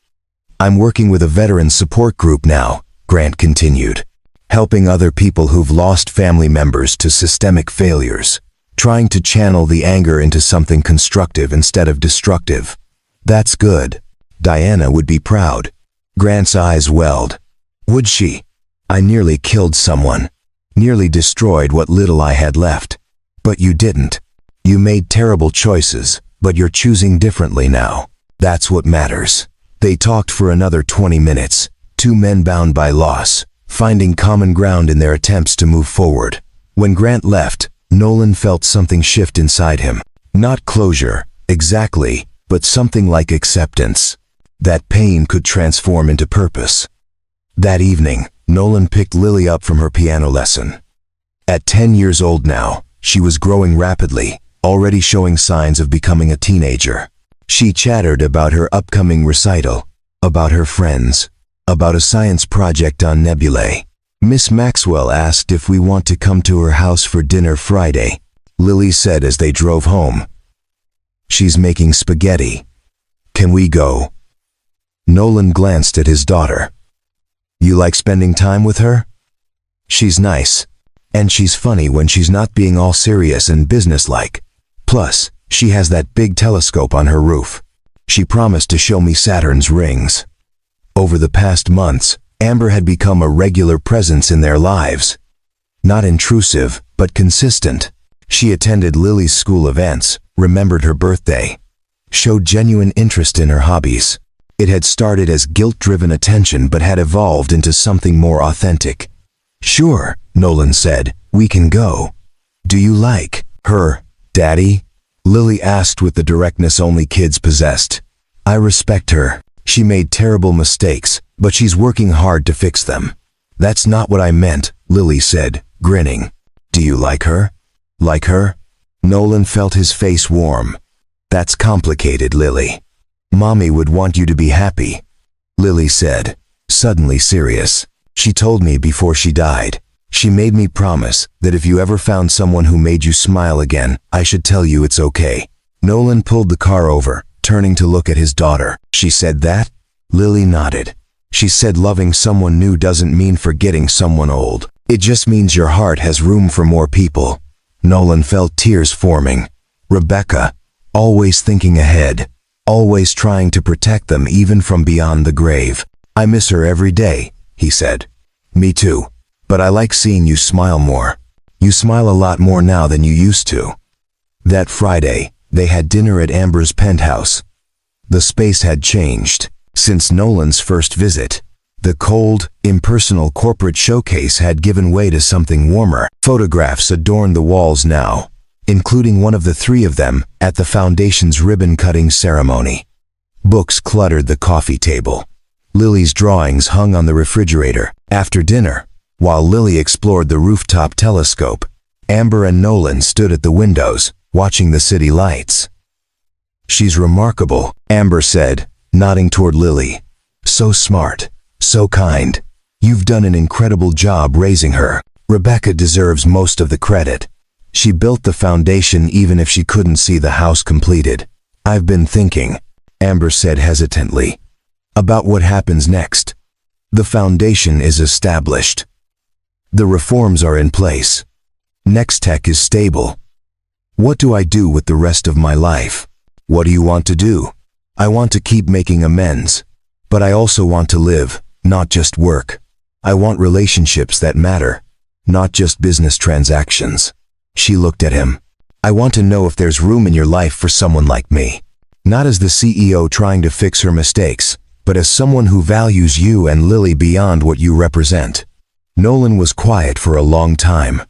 [SPEAKER 1] I'm working with a veteran support group now, Grant continued, helping other people who've lost family members to systemic failures, trying to channel the anger into something constructive instead of destructive. That's good. Diana would be proud. Grant's eyes welled. Would she? I nearly killed someone, nearly destroyed what little I had left. But you didn't. You made terrible choices, but you're choosing differently now. That's what matters. They talked for another 20 minutes, 2 men bound by loss, finding common ground in their attempts to move forward. When Grant left, Nolan felt something shift inside him. Not closure, exactly, but something like acceptance. That pain could transform into purpose. That evening, Nolan picked Lily up from her piano lesson. At 10 years old now, she was growing rapidly, already showing signs of becoming a teenager. She chattered about her upcoming recital, about her friends, about a science project on nebulae. Miss Maxwell asked if we want to come to her house for dinner Friday, Lily said as they drove home. She's making spaghetti. Can we go? Nolan glanced at his daughter. You like spending time with her? She's nice. And she's funny when she's not being all serious and businesslike. Plus, she has that big telescope on her roof. She promised to show me Saturn's rings. Over the past months, Amber had become a regular presence in their lives. Not intrusive, but consistent. She attended Lily's school events, remembered her birthday, showed genuine interest in her hobbies. It had started as guilt-driven attention but had evolved into something more authentic. "Sure," Nolan said, "we can go." "Do you like her, Daddy?" Lily asked with the directness only kids possessed. "I respect her. She made terrible mistakes, but she's working hard to fix them." "That's not what I meant," Lily said, grinning. "Do you like her?" "Like her?" Nolan felt his face warm. "That's complicated, Lily. Mommy would want you to be happy," Lily said, suddenly serious. "She told me before she died. She made me promise that if you ever found someone who made you smile again, I should tell you it's okay." Nolan pulled the car over, turning to look at his daughter. "She said that?" Lily nodded. "She said loving someone new doesn't mean forgetting someone old. It just means your heart has room for more people." Nolan felt tears forming. Rebecca, always thinking ahead, always trying to protect them even from beyond the grave. "I miss her every day," he said. "Me too. But I like seeing you smile more. You smile a lot more now than you used to." That Friday, they had dinner at Amber's penthouse. The space had changed since Nolan's first visit. The cold, impersonal corporate showcase had given way to something warmer. Photographs adorned the walls now, including one of the three of them at the foundation's ribbon-cutting ceremony. Books cluttered the coffee table. Lily's drawings hung on the refrigerator. After dinner, while Lily explored the rooftop telescope, Amber and Nolan stood at the windows, watching the city lights. "She's remarkable," Amber said, nodding toward Lily. "So smart, so kind. You've done an incredible job raising her. Rebecca deserves most of the credit. She built the foundation even if she couldn't see the house completed." "I've been thinking," Amber said hesitantly, "about what happens next. The foundation is established. The reforms are in place. Next Tech is stable. What do I do with the rest of my life? What do you want to do?" "I want to keep making amends, but I also want to live, not just work. I want relationships that matter, not just business transactions." She looked at him. "I want to know if there's room in your life for someone like me. Not as the CEO trying to fix her mistakes, but as someone who values you and Lily beyond what you represent." Nolan was quiet for a long time.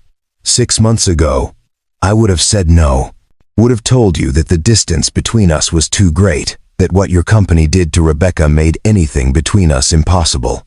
[SPEAKER 1] 6 months ago, I would have said no. Would have told you that the distance between us was too great, that what your company did to Rebecca made anything between us impossible.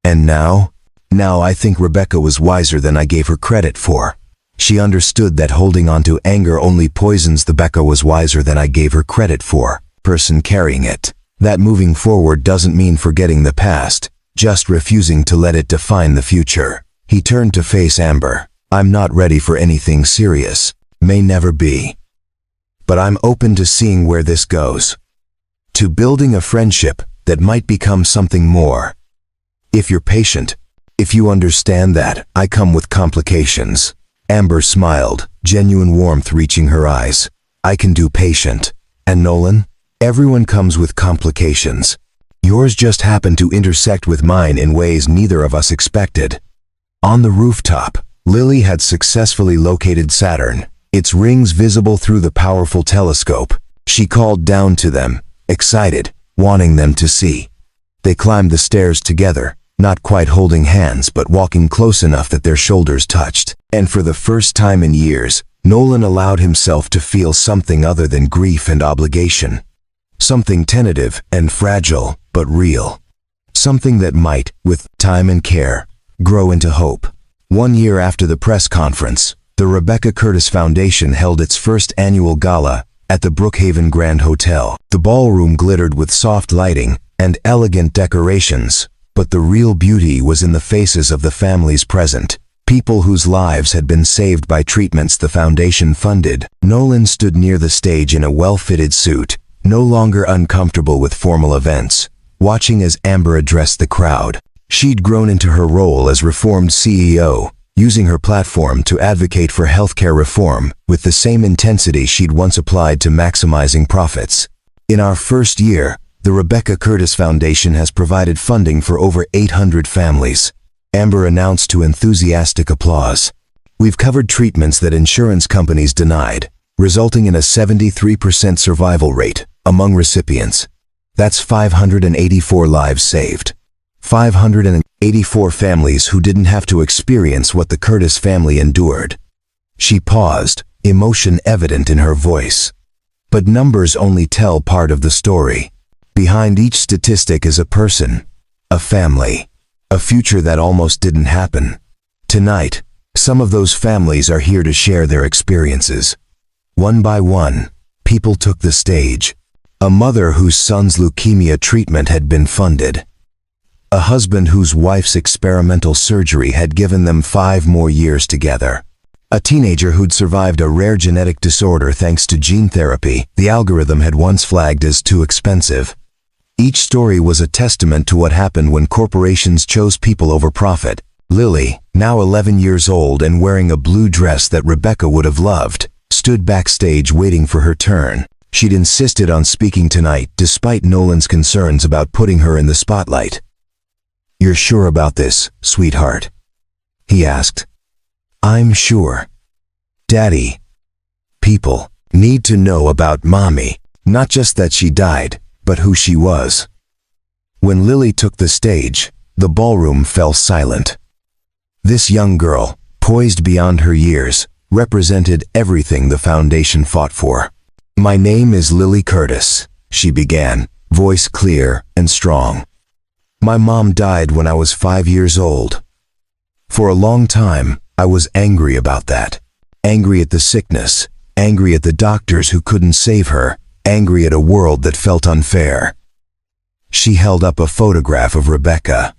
[SPEAKER 1] And now? Now I think Rebecca was wiser than I gave her credit for. She understood that holding on to anger only poisons the Rebecca was wiser than I gave her credit for, person carrying it. That moving forward doesn't mean forgetting the past, just refusing to let it define the future. He turned to face Amber. "I'm not ready for anything serious. May never be. But I'm open to seeing where this goes. To building a friendship that might become something more. If you're patient, if you understand that I come with complications." Amber smiled, genuine warmth reaching her eyes. "I can do patient. And Nolan? Everyone comes with complications. Yours just happened to intersect with mine in ways neither of us expected." On the rooftop, Lily had successfully located Saturn, its rings visible through the powerful telescope. She called down to them, excited, wanting them to see. They climbed the stairs together, not quite holding hands but walking close enough that their shoulders touched. And for the first time in years, Nolan allowed himself to feel something other than grief and obligation. Something tentative and fragile, but real. Something that might, with time and care, grow into hope. 1 year after the press conference, the Rebecca Curtis Foundation held its first annual gala at the Brookhaven Grand Hotel. The ballroom glittered with soft lighting and elegant decorations, but the real beauty was in the faces of the families present, people whose lives had been saved by treatments the foundation funded. Nolan stood near the stage in a well-fitted suit, no longer uncomfortable with formal events, watching as Amber addressed the crowd. She'd grown into her role as reformed CEO, using her platform to advocate for healthcare reform with the same intensity she'd once applied to maximizing profits. In our first year, the Rebecca Curtis Foundation has provided funding for over 800 families, Amber announced to enthusiastic applause. We've covered treatments that insurance companies denied, resulting in a 73% survival rate among recipients. That's 584 lives saved. 584 families who didn't have to experience what the Curtis family endured. She paused, emotion evident in her voice. But numbers only tell part of the story. Behind each statistic is a person, a family, a future that almost didn't happen. Tonight, some of those families are here to share their experiences. One by one, people took the stage. A mother whose son's leukemia treatment had been funded. A husband whose wife's experimental surgery had given them 5 more years together. A teenager who'd survived a rare genetic disorder thanks to gene therapy the algorithm had once flagged as too expensive. Each story was a testament to what happened when corporations chose people over profit. Lily, now 11 years old and wearing a blue dress that Rebecca would have loved, stood backstage waiting for her turn. She'd insisted on speaking tonight despite Nolan's concerns about putting her in the spotlight. "You're sure about this, sweetheart?" he asked. "I'm sure. Daddy, people need to know about Mommy, not just that she died, but who she was." When Lily took the stage, the ballroom fell silent. This young girl, poised beyond her years, represented everything the foundation fought for. "My name is Lily Curtis," she began, voice clear and strong. "My mom died when I was 5 years old. For a long time, I was angry about that. Angry at the sickness, angry at the doctors who couldn't save her, angry at a world that felt unfair." She held up a photograph of Rebecca.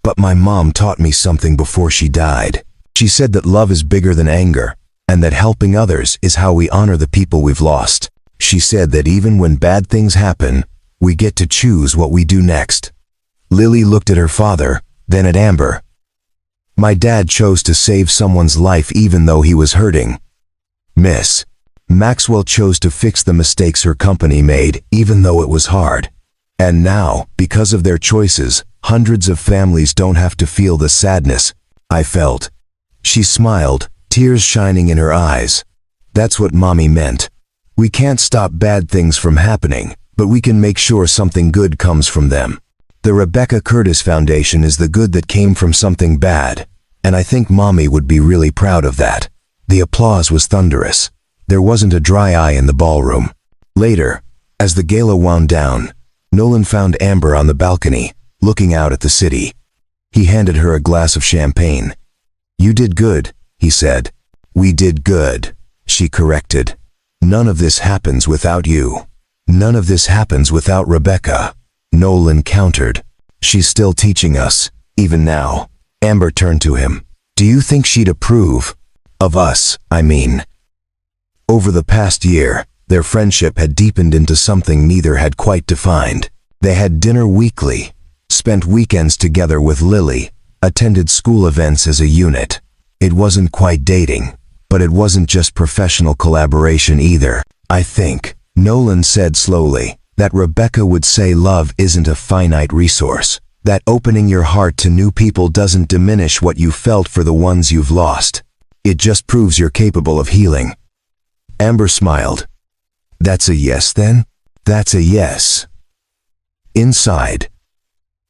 [SPEAKER 1] "But my mom taught me something before she died. She said that love is bigger than anger, and that helping others is how we honor the people we've lost. She said that even when bad things happen, we get to choose what we do next." Lily looked at her father, then at Amber. "My dad chose to save someone's life even though he was hurting. Miss Maxwell chose to fix the mistakes her company made even though it was hard. And now, because of their choices, hundreds of families don't have to feel the sadness I felt." She smiled, tears shining in her eyes. "That's what Mommy meant. We can't stop bad things from happening, but we can make sure something good comes from them. The Rebecca Curtis Foundation is the good that came from something bad, and I think Mommy would be really proud of that." The applause was thunderous. There wasn't a dry eye in the ballroom. Later, as the gala wound down, Nolan found Amber on the balcony, looking out at the city. He handed her a glass of champagne. "You did good," he said. "We did good," she corrected. "None of this happens without you. None of this happens without Rebecca," Nolan countered. "She's still teaching us, even now." Amber turned to him. "Do you think she'd approve? Of us, I mean." Over the past year, their friendship had deepened into something neither had quite defined. They had dinner weekly, spent weekends together with Lily, attended school events as a unit. It wasn't quite dating, but it wasn't just professional collaboration either. "I think," Nolan said slowly, "that Rebecca would say love isn't a finite resource. That opening your heart to new people doesn't diminish what you felt for the ones you've lost. It just proves you're capable of healing." Amber smiled. "That's a yes then?" "That's a yes." Inside,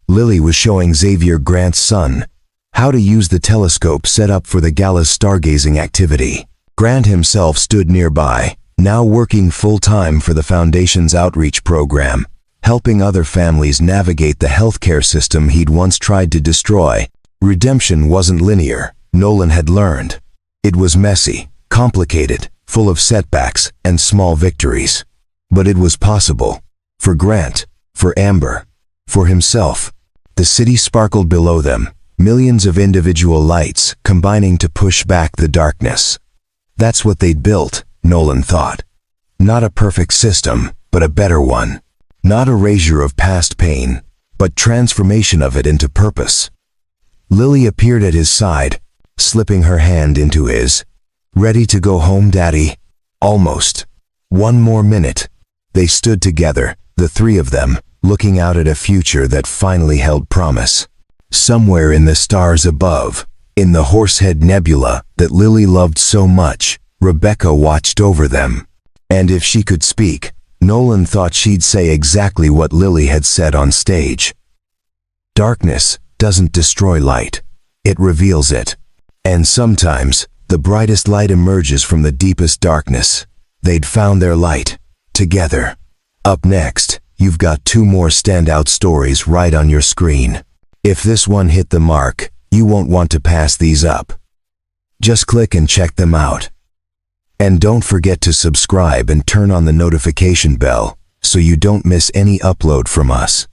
[SPEAKER 1] Lily was showing Xavier Grant's son how to use the telescope set up for the gala's stargazing activity. Grant himself stood nearby, now working full-time for the Foundation's outreach program, helping other families navigate the healthcare system he'd once tried to destroy. Redemption wasn't linear, Nolan had learned. It was messy, complicated, full of setbacks and small victories. But it was possible. For Grant, for Amber, for himself. The city sparkled below them, millions of individual lights combining to push back the darkness. That's what they'd built, Nolan thought. Not a perfect system, but a better one. Not erasure of past pain, but transformation of it into purpose. Lily appeared at his side, slipping her hand into his. "Ready to go home, Daddy?" "Almost. One more minute." They stood together, the three of them, looking out at a future that finally held promise. Somewhere in the stars above, in the Horsehead Nebula that Lily loved so much, Rebecca watched over them. And if she could speak, Nolan thought she'd say exactly what Lily had said on stage. Darkness doesn't destroy light. It reveals it. And sometimes, the brightest light emerges from the deepest darkness. They'd found their light, together. Up next, you've got two more standout stories right on your screen. If this one hit the mark, you won't want to pass these up. Just click and check them out. And don't forget to subscribe and turn on the notification bell so you don't miss any upload from us.